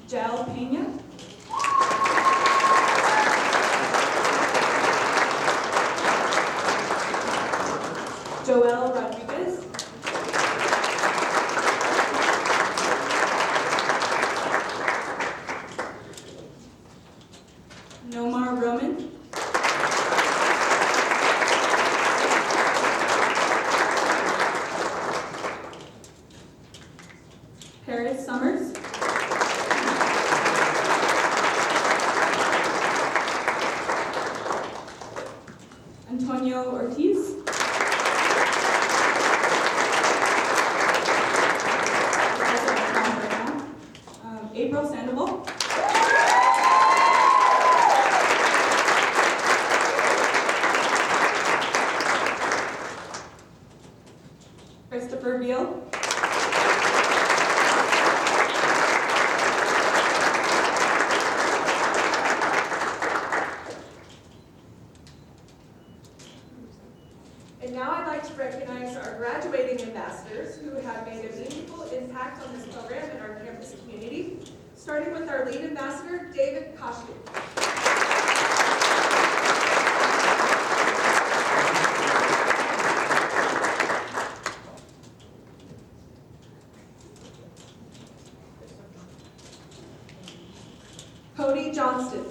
Jal Pena. Joel Rodriguez. Nomar Roman. Paris Summers. Antonio Ortiz. April Sandoval. Christopher Beal. And now I'd like to recognize our graduating ambassadors who have made a meaningful impact on this program and our campus community, starting with our lead ambassador, David Koshkin. Cody Johnston.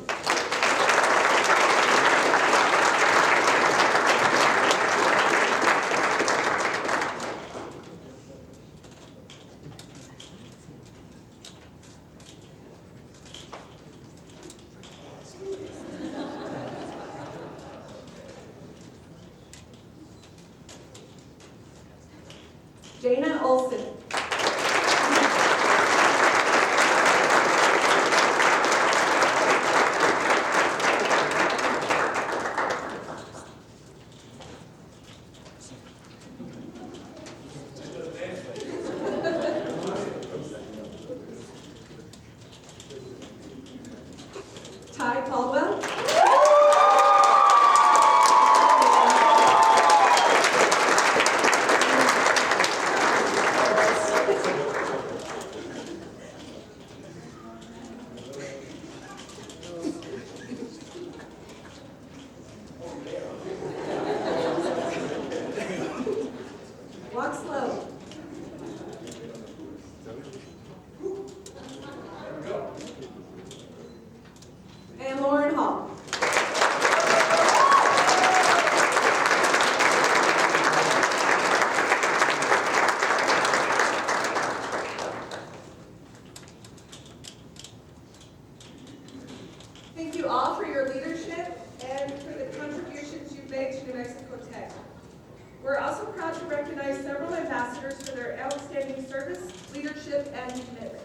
Dana Olson. Ty Caldwell. Walk slow. And Lauren Hall. Thank you all for your leadership and for the contributions you've made to New Mexico Tech. We're also proud to recognize several ambassadors for their outstanding service, leadership, and commitment.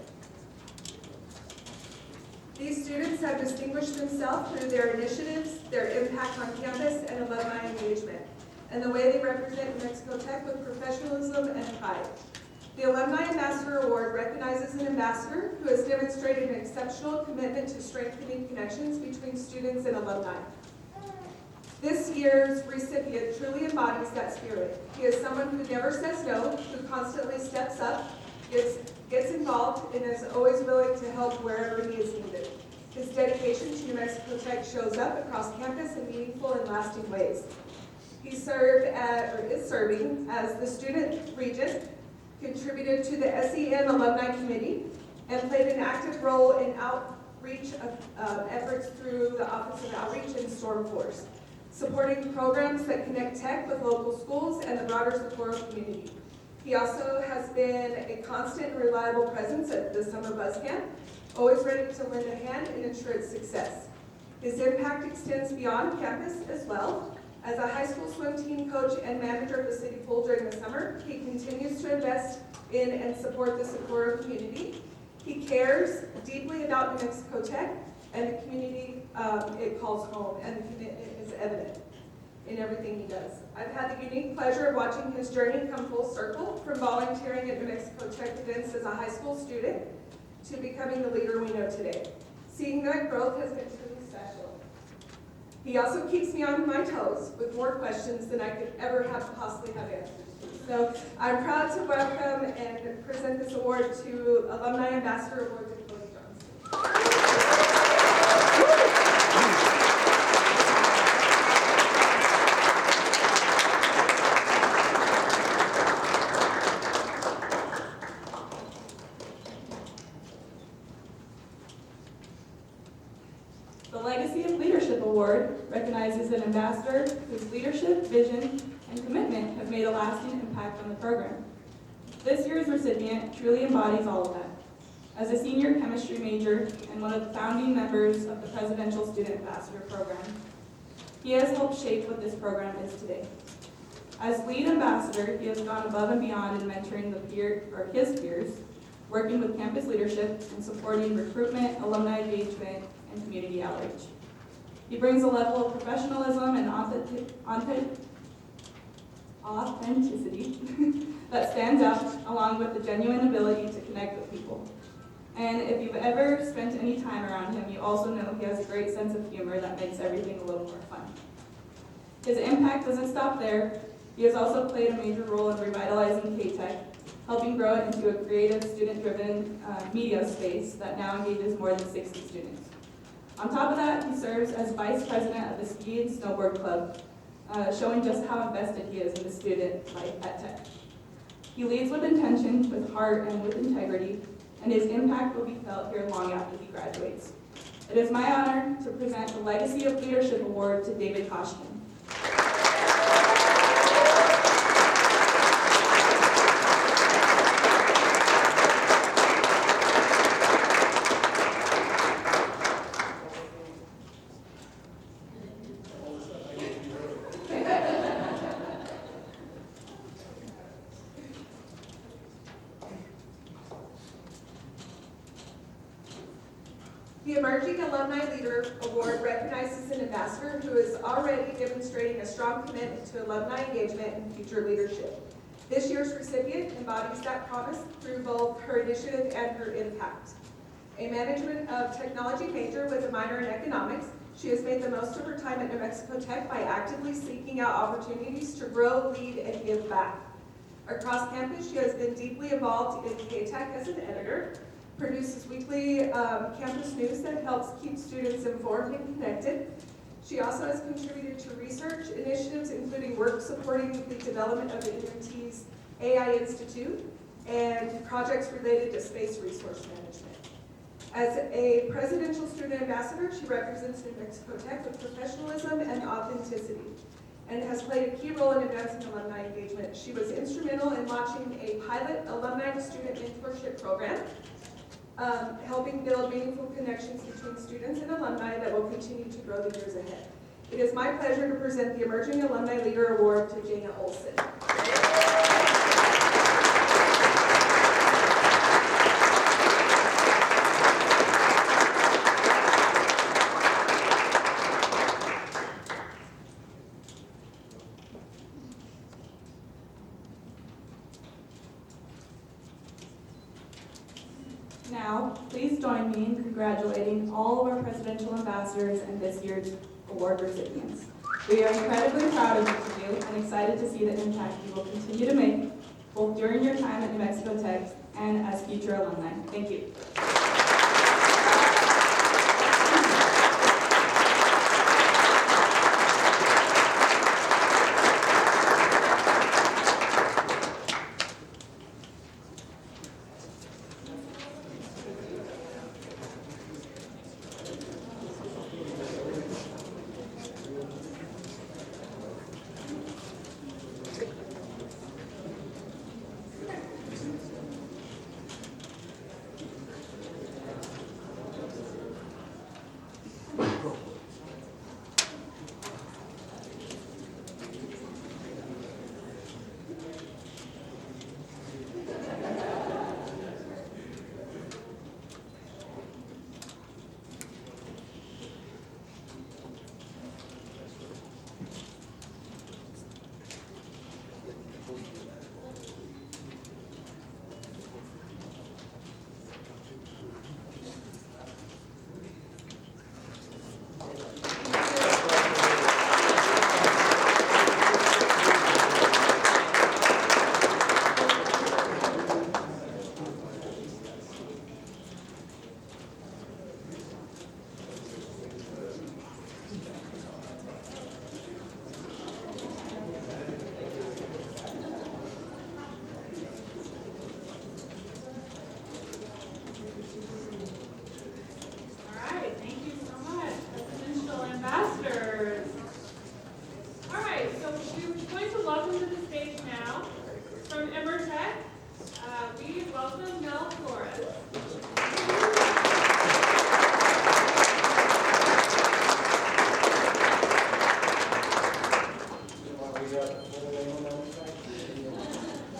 These students have distinguished themselves through their initiatives, their impact on campus, and alumni engagement, and the way they represent New Mexico Tech with professionalism and pride. The Alumni Ambassador Award recognizes an ambassador who has demonstrated an exceptional commitment to strengthening connections between students and alumni. This year's recipient truly embodies that spirit. He is someone who never says no, who constantly steps up, gets involved, and is always willing to help wherever he is needed. His dedication to New Mexico Tech shows up across campus in meaningful and lasting ways. He is serving as the student regent, contributed to the SEM Alumni Committee, and played an active role in outreach efforts through the Office of Outreach and Storm Force, supporting programs that connect tech with local schools and the broader Socorro community. He also has been a constant and reliable presence at the Summer Buzz Camp, always ready to lend a hand and ensure its success. His impact extends beyond campus as well. As a high school swim team coach and manager of the city pool during the summer, he continues to invest in and support the Socorro community. He cares deeply about New Mexico Tech and the community it calls home, and the commitment is evident in everything he does. I've had the unique pleasure of watching his journey come full circle from volunteering at New Mexico Tech events as a high school student to becoming the leader we know today. Seeing that growth has been truly special. He also keeps me on my toes with more questions than I could ever possibly have answers to. So I'm proud to welcome and present this award to Alumni Ambassador Award to Cody Johnson. The Legacy of Leadership Award recognizes an ambassador whose leadership, vision, and commitment have made a lasting impact on the program. This year's recipient truly embodies all of that. As a senior chemistry major and one of the founding members of the Presidential Student Ambassador Program, he has helped shape what this program is today. As lead ambassador, he has gone above and beyond in mentoring his peers, working with campus leadership and supporting recruitment, alumni engagement, and community outreach. He brings a level of professionalism and authenticity that stands out, along with the genuine ability to connect with people. And if you've ever spent any time around him, you also know he has a great sense of humor that makes everything a little more fun. His impact doesn't stop there. He has also played a major role in revitalizing K-Tech, helping grow it into a creative, student-driven media space that now engages more than 60 students. On top of that, he serves as vice president of the Ski and Snowboard Club, showing just how invested he is in the student life at Tech. He leads with intention, with heart, and with integrity, and his impact will be felt here long after he graduates. It is my honor to present the Legacy of Leadership Award to David Koshkin. The Emerging Alumni Leader Award recognizes an ambassador who is already demonstrating a strong commitment to alumni engagement and future leadership. This year's recipient embodies that promise through both her initiative and her impact. A management of technology major with a minor in economics, she has made the most of her time at New Mexico Tech by actively seeking out opportunities to grow, lead, and give back. Across campus, she has been deeply involved in K-Tech as an editor, produces weekly campus news that helps keep students informed and connected. She also has contributed to research initiatives, including work supporting the development of the MIT's AI Institute and projects related to space resource management. As a presidential student ambassador, she represents New Mexico Tech with professionalism and authenticity, and has played a key role in advancing alumni engagement. She was instrumental in launching a pilot alumni-to-student mentorship program, helping build meaningful connections between students and alumni that will continue to grow the years ahead. It is my pleasure to present the Emerging Alumni Leader Award to Jana Olson. Now, please join me in congratulating all of our presidential ambassadors and this year's award recipients. We are incredibly proud of each of you and excited to see the impact you will continue to make, both during your time at New Mexico Tech and as future alumni. Thank you. All right, thank you so much, presidential ambassadors. All right, so we're going to welcome to the stage now, from Emmertech, we welcome Mel Flores.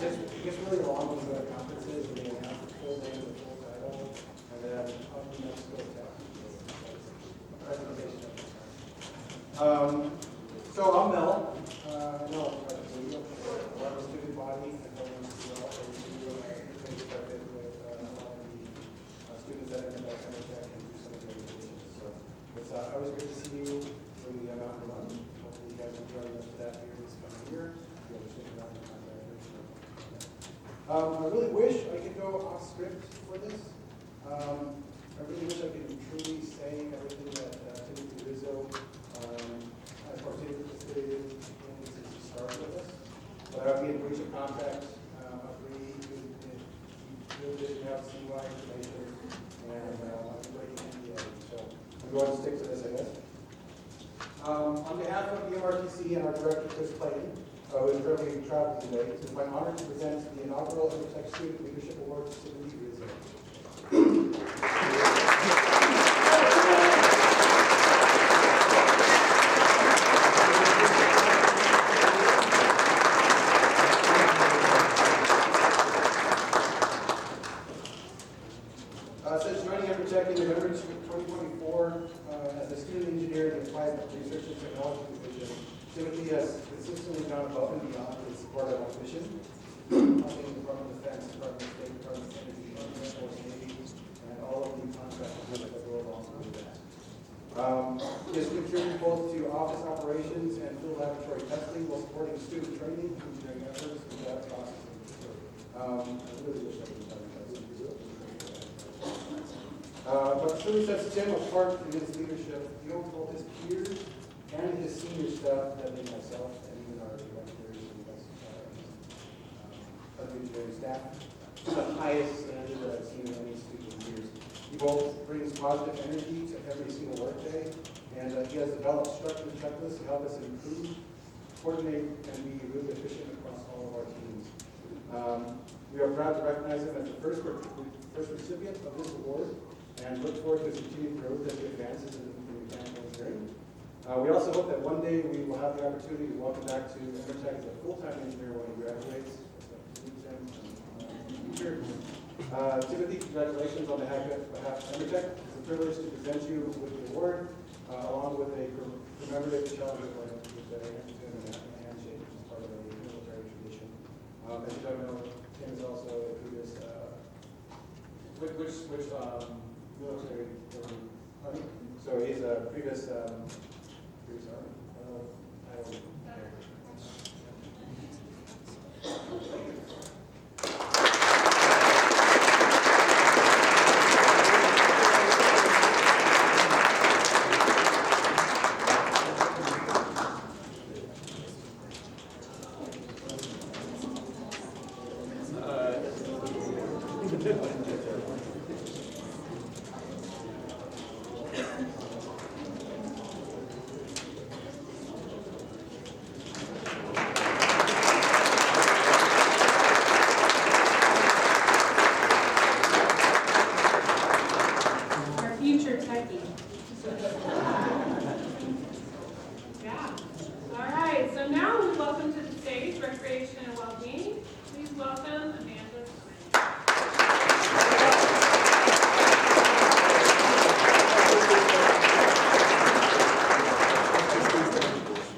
It gets really long when we go to conferences, and they have the full name, the full title, and then up New Mexico Tech. Presentation. So I'm Mel. No, I'm a student body, and I'm going to get started with a lot of the students that are in that kind of tech and do some of the presentations. So it's always great to see you when we have out and run. Hopefully you guys enjoy the rest of that here this coming year. You know, stick around and find out. I really wish I could go off script for this. I really wish I could truly say everything that Timothy Rizzo has participated in since he started with us. But I would be in breach of contract, agree he didn't have CY information, and I'm breaking NDA. So I'm going to stick to this, I guess. On behalf of the MRTC and our director, Chris Clayton, who is currently traveling today, it is my honor to present the inaugural Emmertech Student Leadership Award to Timothy Rizzo. Since joining Emmertech in November 2024 as a student engineer in the Applied Research and Technology Division, Timothy has consistently gone above and beyond in support of our mission, helping the Department of Defense, Department of State, Department of Energy, Department of Air Force, Navy, and all of the contractors that go along with that. He has contributed both to office operations and field laboratory testing while supporting student training, engineering efforts, and data processing. I really wish I could tell you that. What truly sets Tim apart in his leadership, he owns both his peers and his senior staff, that being myself and even our directors and engineering staff, to the highest standard that I've seen in any student in years. He both brings positive energy to every single workday, and he has developed structured checklists to help us improve, coordinate, and be really efficient across all of our teams. We are proud to recognize him as the first recipient of this award, and look forward to his continued growth as he advances in mechanical engineering. We also hope that one day we will have the opportunity to welcome back to Emmertech as a full-time engineer when he graduates. Timothy, congratulations on behalf of Emmertech. It's a privilege to present you with the award, along with a commemorative challenger plate with a handshake, which is part of a military tradition. As you don't know, Tim is also a previous Which military, Army? So he's a previous Army? I don't know. Our future techie. Yeah. All right, so now we welcome to the stage Recreation and Wellbeing. Please welcome Amanda Cummings.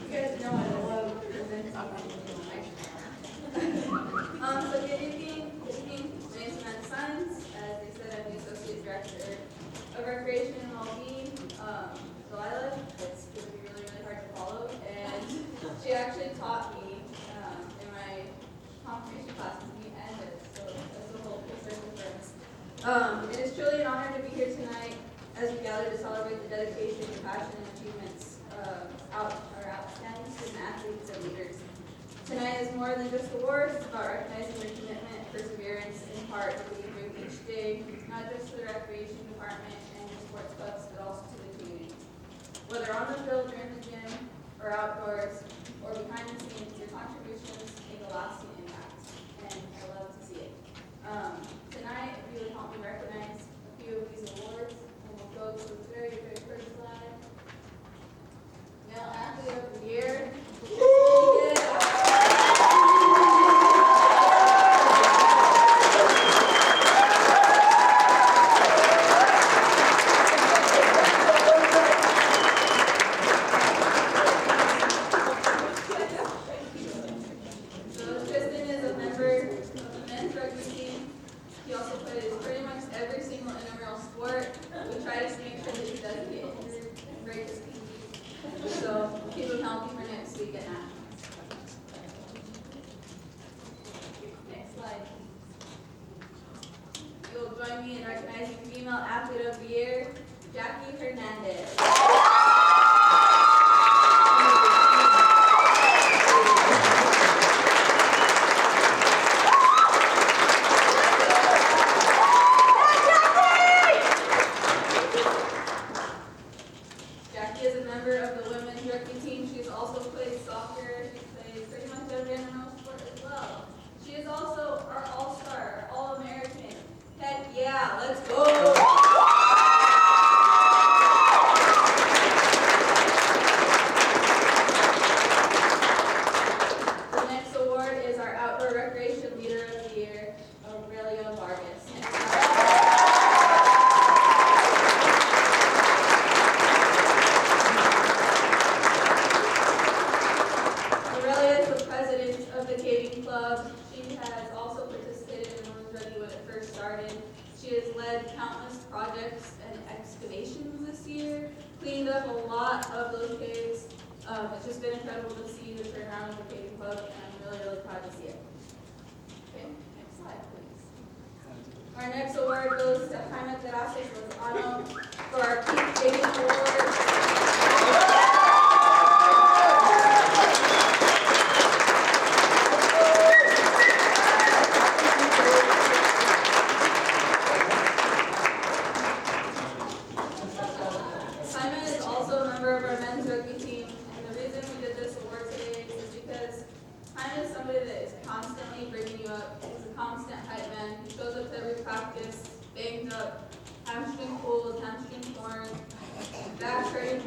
You guys know I love presenting. So good evening. My name is Amanda Sons. As they said, I'm the Associate Director of Recreation and Wellbeing. Delilah, it's going to be really, really hard to follow. And she actually taught me in my confirmation class with me and it. So that's a whole full circle for us. It is truly an honor to be here tonight as we gather to celebrate the dedication, passion, and achievements our outstanding student athletes and leaders. Tonight is more than just awards. It's about recognizing their commitment, perseverance, and heart that they bring each day, not just to the recreation department and the sports clubs, but also to the community. Whether on the field or in the gym, or outdoors, or behind the scenes, your contributions make a lasting impact, and I love to see it. Tonight, if you would help me recognize a few of these awards, and we'll go to the very, very first slide. Male Athlete of the Year. So Tristan is a member of the men's rugby team. He also plays pretty much every single intramural sport. We try to make sure that he doesn't get injured and break his feet. So keep him healthy for next week at nationals. Next slide. You'll join me in recognizing Female Athlete of the Year, Jackie Hernandez. Jackie is a member of the women's rugby team. She's also played soccer. She plays pretty much every intramural sport as well. She is also our all-star, all-American. Heck yeah, let's go! The next award is our Outdoor Recreation Leader of the Year, Aurelia Vargas. Aurelia is the president of the Caving Club. She has also participated in women's rugby when it first started. She has led countless projects and excavations this year, cleaned up a lot of those caves. It's just been incredible to see the turnaround of the Caving Club, and I'm really, really proud to see it. Okay, next slide, please. Our next award goes to Jaime Terrazas Lozano for our Keep Digging Award. Simon is also a member of our men's rugby team, and the reason we did this award today is because Simon is somebody that is constantly bringing you up. He's a constant hype man. He shows up to every practice, banged up, hamstring pulled, hamstring torn, back hurting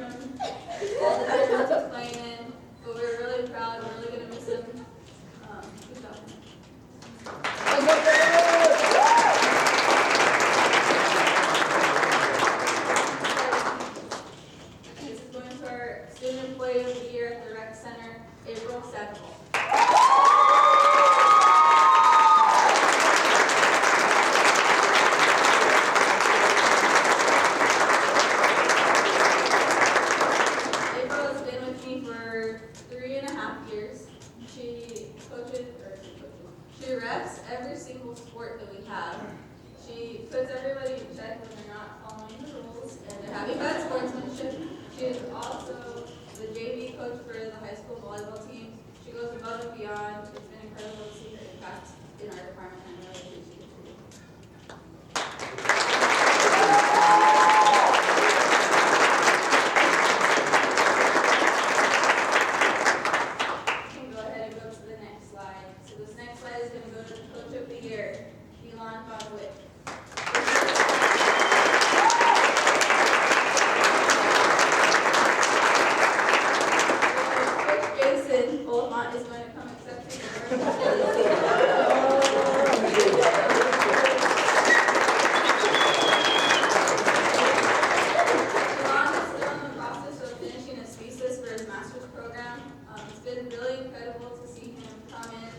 above and beyond. It's been incredible to see her impact in our department, and I really appreciate it. You can go ahead and go to the next slide. So this next slide is going to go to the Coach of the Year, Elon Bonwick. Coach Jason Beaumont is going to come accept his Elon is still in the process of finishing his thesis for his master's program. It's been really incredible to see him come in,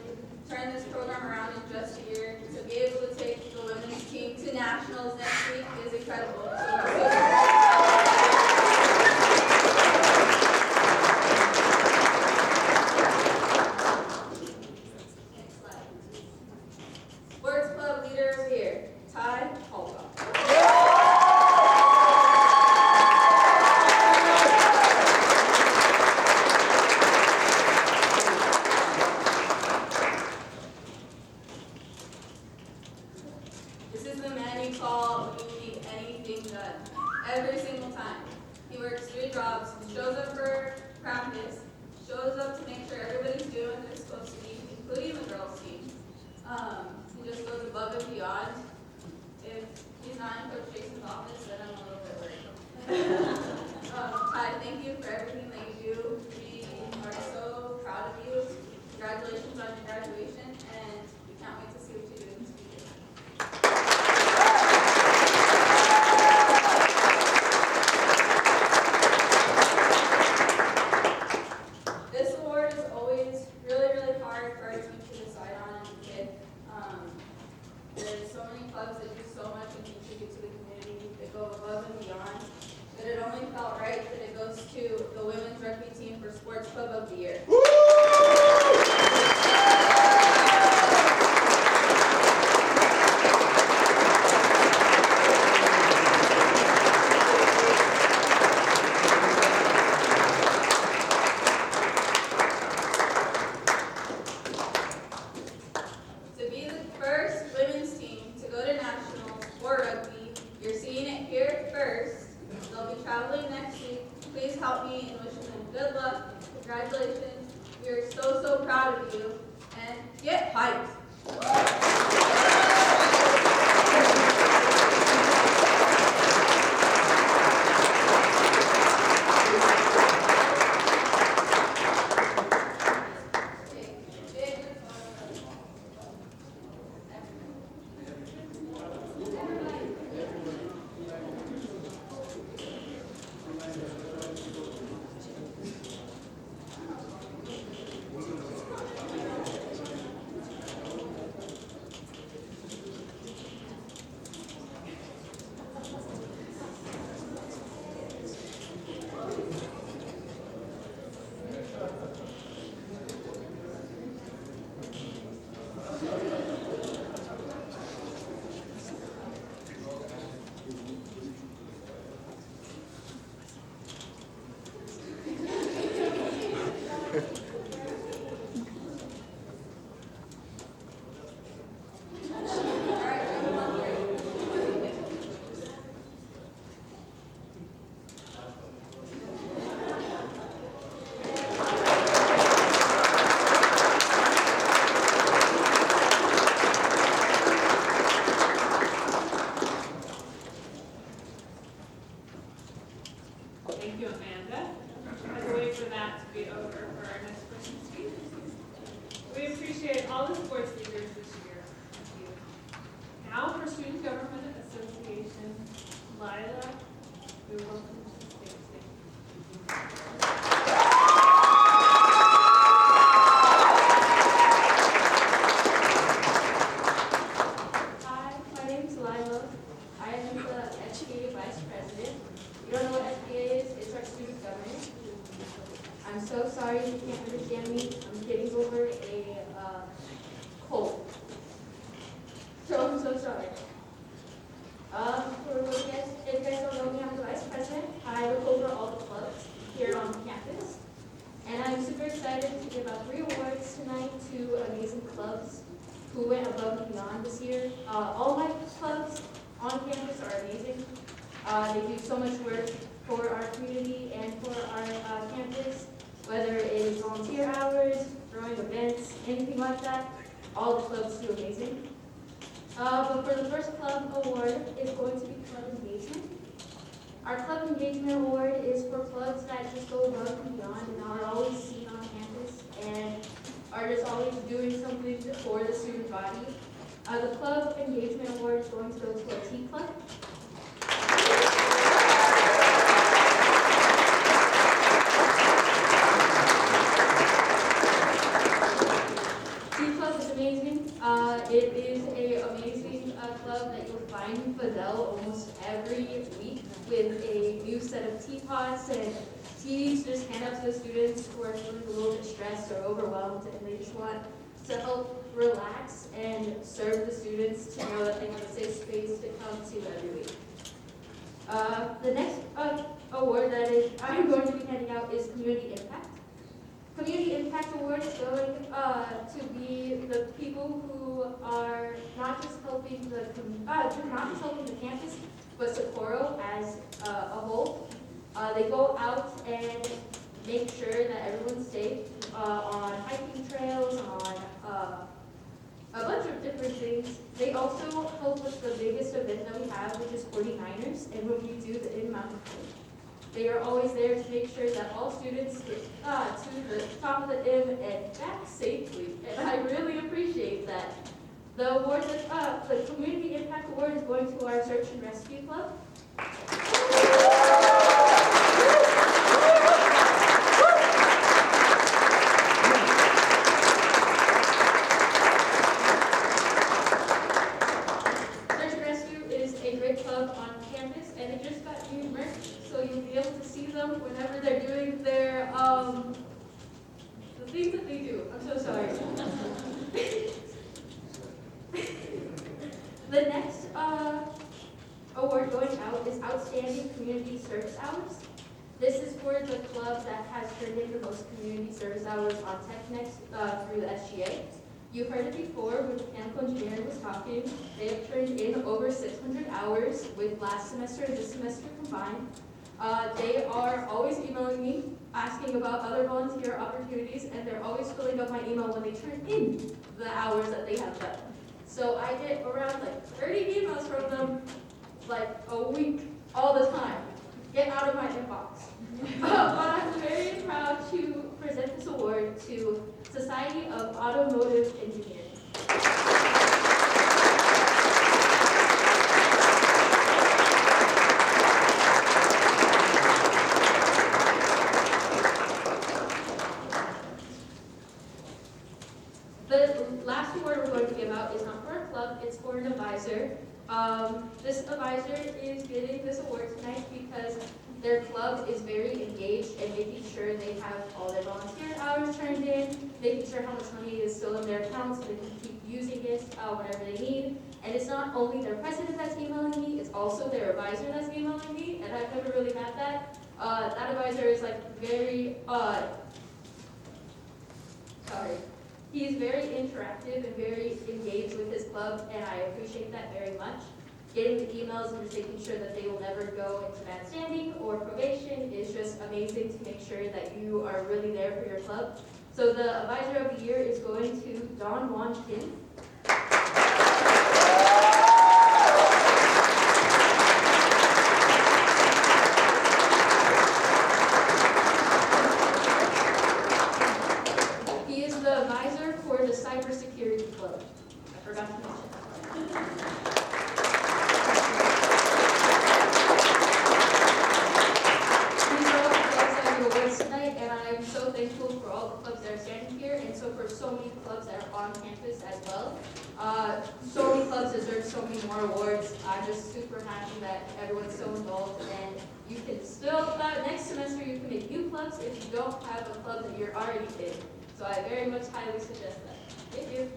turn this program around in just a year. To be able to take the women's team to nationals next week is incredible. Next slide. Sports Club Leader of the Year, Ty Holcomb. This is the man you call when you need anything done. Every single time. He works 3 jobs, shows up for practice, shows up to make sure everybody's doing what they're supposed to be, including the girls' team. He just goes above and beyond. If he's not in Coach Jason's office, then I'm a little bit worried. Ty, thank you for everything that you do. We are so proud of you. Congratulations on your graduation, and we can't wait to see what you do in this future. This award is always really, really hard for our team to decide on as a kid. There's so many clubs that do so much and contribute to the community, that go above and beyond, that it only felt right that it goes to the women's rugby team for Sports Club of the Year. To be the first women's team to go to nationals for rugby, you're seeing it here first. They'll be traveling next week. Please help me in wishing them good luck. Congratulations. We are so, so proud of you. And get hyped. Thank you, Amanda. Let's wait for that to be over for our next person to speak. We appreciate all the sports leaders this year. Thank you. Now for Student Government Association, Lila, we welcome to the stage. Hi, my name is Lila. I am the SBA Vice President. You don't know what SBA is? It's our student government. I'm so sorry you can't understand me. I'm getting over a cold. So I'm so sorry. For what you guys, if you guys don't know me, I'm the Vice President. I look over all the clubs here on campus. And I'm super excited to give out 3 awards tonight to amazing clubs who went above and beyond this year. All my clubs on campus are amazing. They do so much work for our community and for our campus, whether it is volunteer hours, throwing events, anything like that. All the clubs do amazing. But for the first club award is going to be Club Engagement. Our Club Engagement Award is for clubs that just go above and beyond and are always seen on campus and are just always doing something for the student body. The Club Engagement Award is going to go to our Tea Club. Tea Club is amazing. It is an amazing club that you'll find in Fidel almost every week with a new set of teapots and teas just hand out to the students who are feeling a little bit stressed or overwhelmed and they just want to help relax and serve the students to know that they have a safe space to come to every week. The next award that I'm going to be handing out is Community Impact. Community Impact Award is going to be the people who are not just helping the campus, but Socorro as a whole. They go out and make sure that everyone's safe on hiking trails, on a bunch of different things. They also help with the biggest event that we have, which is 49ers, and when we do the in-mountain hike. They are always there to make sure that all students get to the top of the M and back safely, and I really appreciate that. The award, the Community Impact Award is going to our Search and Rescue Club. Search and Rescue is a great club on campus, and it just got new merch, so you'll be able to see them whenever they're doing their, the things that they do. I'm so sorry. The next award going out is Outstanding Community Service Hours. This is for the club that has turned in the most community service hours on TechNext through the SGA. You heard it before when mechanical engineering was talking. They have turned in over 600 hours with last semester and this semester combined. They are always emailing me, asking about other volunteer opportunities, and they're always filling up my email when they turn in the hours that they have done. So I get around like 30 emails from them, like a week, all the time. Get out of my inbox. But I'm very proud to present this award to Society of Automotive Engineering. The last award we're going to give out is not for a club, it's for an advisor. This advisor is getting this award tonight because their club is very engaged in making sure they have all their volunteer hours turned in, making sure how much money is still in their accounts so they can keep using it whenever they need. And it's not only their president that's emailing me, it's also their advisor that's emailing me, and I've never really had that. That advisor is like very, he's very interactive and very engaged with his club, and I appreciate that very much. Getting the emails and just making sure that they will never go into bad standing or probation is just amazing to make sure that you are really there for your club. So the advisor of the year is going to Don Juan Kim. He is the advisor for the cybersecurity club. I forgot to mention that. I'm so thankful for all the clubs that are standing here, and so for so many clubs that are on campus as well. So many clubs deserve so many more awards. I'm just super happy that everyone's so involved, and you can still, next semester you can make new clubs if you don't have a club that you're already in. So I very much highly suggest that. Thank you.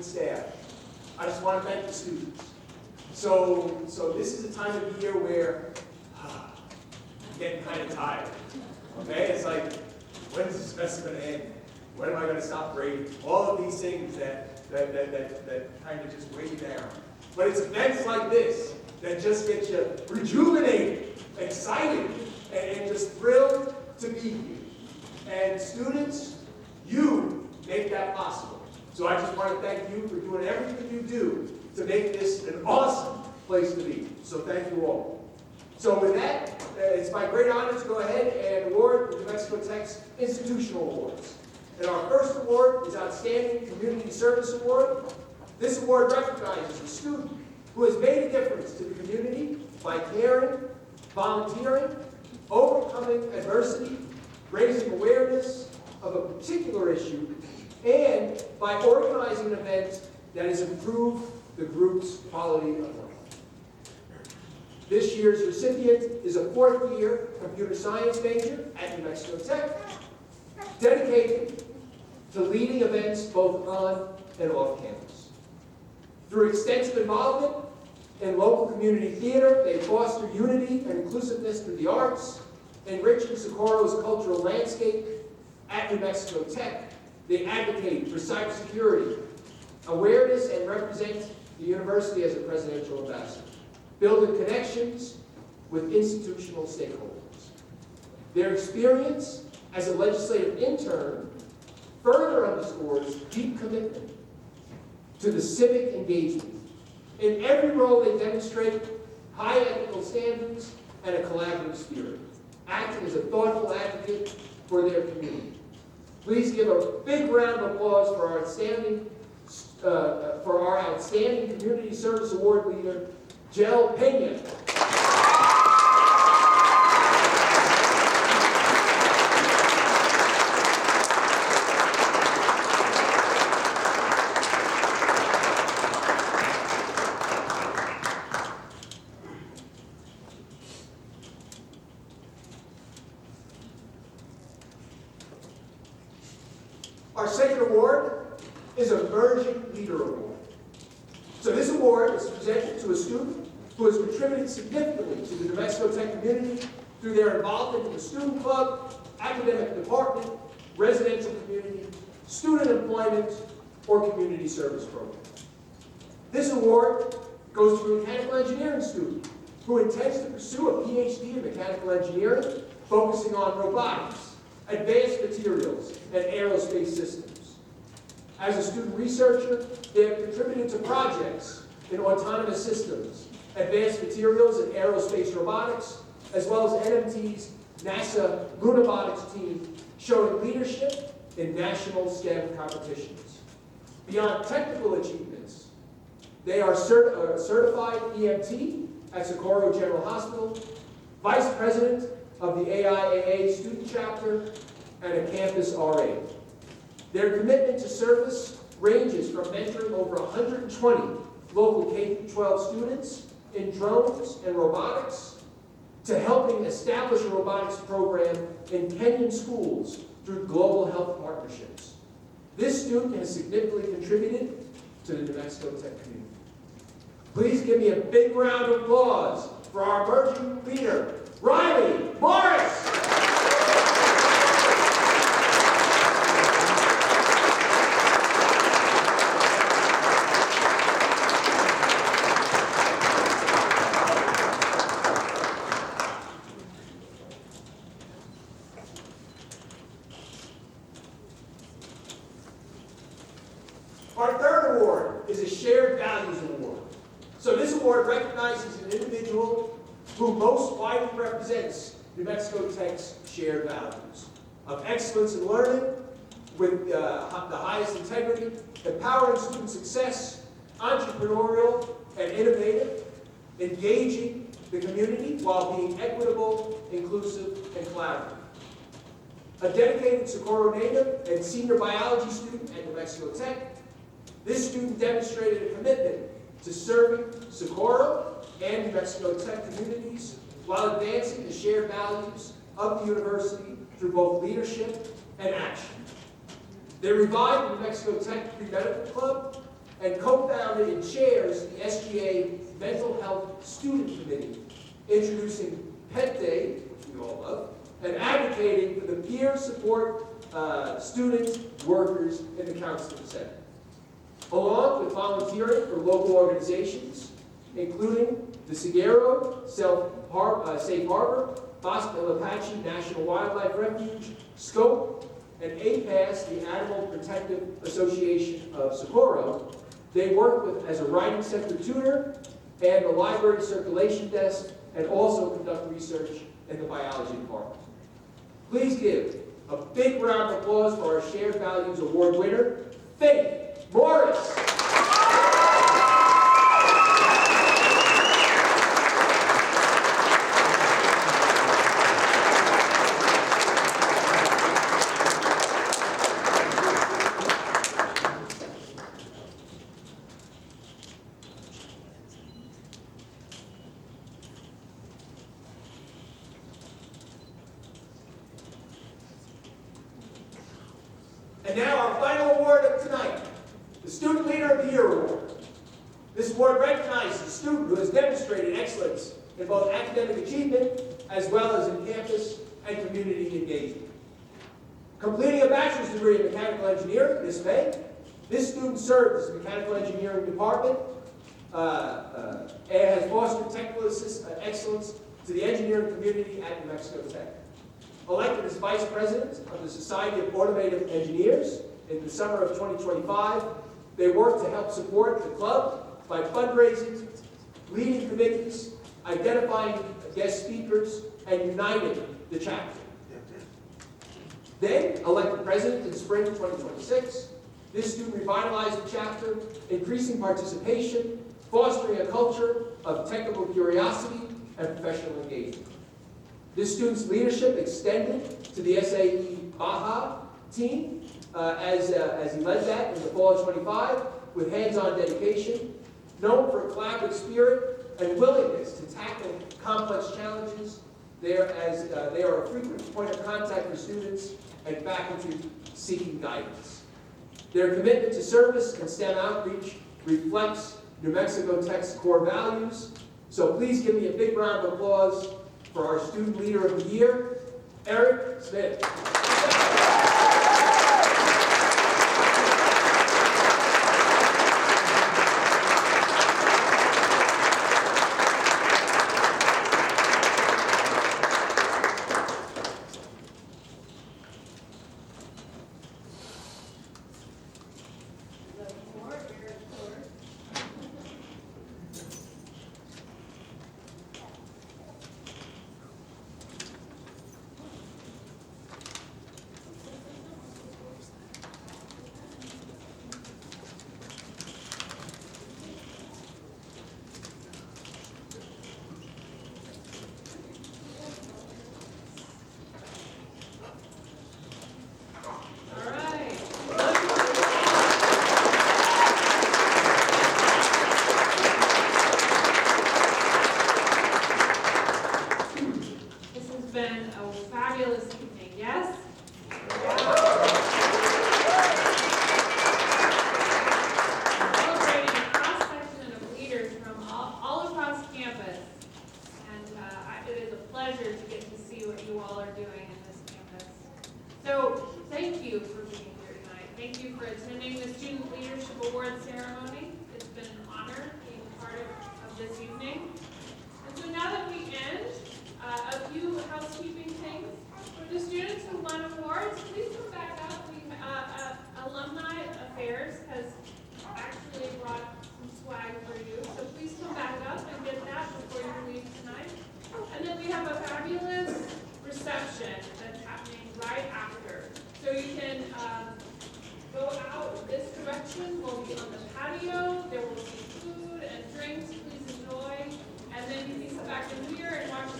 staff. I just want to thank the students. So this is a time of year where I'm getting kind of tired. Okay, it's like, when is this semester going to end? When am I going to stop grading? All of these things that kind of just weigh you down. But it's events like this that just get you rejuvenated, excited, and just thrilled to be here. And students, you make that possible. So I just want to thank you for doing everything you do to make this an awesome place to be. So thank you all. So with that, it's my great honor to go ahead and award the New Mexico Tech's Institutional Awards. And our first award is Outstanding Community Service Award. This award recognizes a student who has made a difference to the community by caring, volunteering, overcoming adversity, raising awareness of a particular issue, and by organizing an event that has improved the group's quality of life. This year's recipient is a fourth-year computer science major at New Mexico Tech, dedicated to leading events both on and off campus. Through extensive involvement in local community theater, they foster unity and inclusiveness through the arts, enriching Socorro's cultural landscape. At New Mexico Tech, they advocate for cybersecurity, awareness, and represent the university as a presidential ambassador, building connections with institutional stakeholders. Their experience as a legislative intern further underscores deep commitment to the civic engagement. In every role, they demonstrate high ethical standards and a collaborative spirit, acting as a thoughtful advocate for their community. Please give a big round of applause for our outstanding Community Service Award leader, Jel Pena. Our second award is Emerging Leader Award. So this award is presented to a student who has contributed significantly to the New Mexico Tech community through their involvement in the student club, academic department, residential community, student employment, or community service program. This award goes to a mechanical engineering student who intends to pursue a PhD in mechanical engineering, focusing on robotics, advanced materials, and aerospace systems. As a student researcher, they have contributed to projects in autonomous systems, advanced materials, and aerospace robotics, as well as NMT's NASA Lunobotics team, showing leadership in national STEM competitions. Beyond technical achievements, they are certified EMT at Socorro General Hospital, vice president of the AIAA student chapter, and a campus RA. Their commitment to service ranges from mentoring over 120 local K-12 students in drones and robotics to helping establish a robotics program in Kenyan schools through global health partnerships. This student has significantly contributed to the New Mexico Tech community. Please give me a big round of applause for our emerging leader, Riley Morris. Our third award is a Shared Values Award. So this award recognizes an individual who most widely represents New Mexico Tech's shared values of excellence in learning with the highest integrity, empowering student success, entrepreneurial and innovative, engaging the community while being equitable, inclusive, and collaborative. A dedicated Socorro native and senior biology student at New Mexico Tech, this student demonstrated a commitment to serving Socorro and New Mexico Tech communities while advancing the shared values of the university through both leadership and action. They revived the New Mexico Tech Pre-Medical Club, and co-founded and chairs the SGA Mental Health Student Committee, introducing Pet Day, which we all love, and advocating for the peer support students, workers in the counseling setting. Along with volunteering for local organizations, including the Seguero Safe Harbor, Bosque Apache National Wildlife Refuge, SCOPE, and APAS, the Animal Protective Association of Socorro. They work as a writing center tutor and the library circulation desk, and also conduct research in the biology department. Please give a big round of applause for our Shared Values Award winner, Faith Morris. And now our final award of tonight, the Student Leader of the Year Award. This award recognizes a student who has demonstrated excellence in both academic achievement as well as in campus and community engagement. Completing a bachelor's degree in mechanical engineering this May, this student served as the mechanical engineering department and has fostered technical excellence to the engineering community at New Mexico Tech. Elected as Vice President of the Society of Automotive Engineers in the summer of 2025, they work to help support the club by fundraising, leading committees, identifying guest speakers, and uniting the chapter. Then, elected President in spring 2026, this student revitalized the chapter, increasing participation, fostering a culture of technical curiosity and professional engagement. This student's leadership extended to the SAE Baja team as he led that in the fall of 25 with hands-on dedication, known for a collaborative spirit and willingness to tackle complex challenges. They are a frequent point of contact for students and faculty seeking guidance. Their commitment to service and STEM outreach reflects New Mexico Tech's core values. So please give me a big round of applause for our Student Leader of the Year, Eric Smith.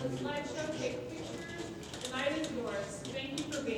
Slideshow, take pictures. The night is yours. Thank you for being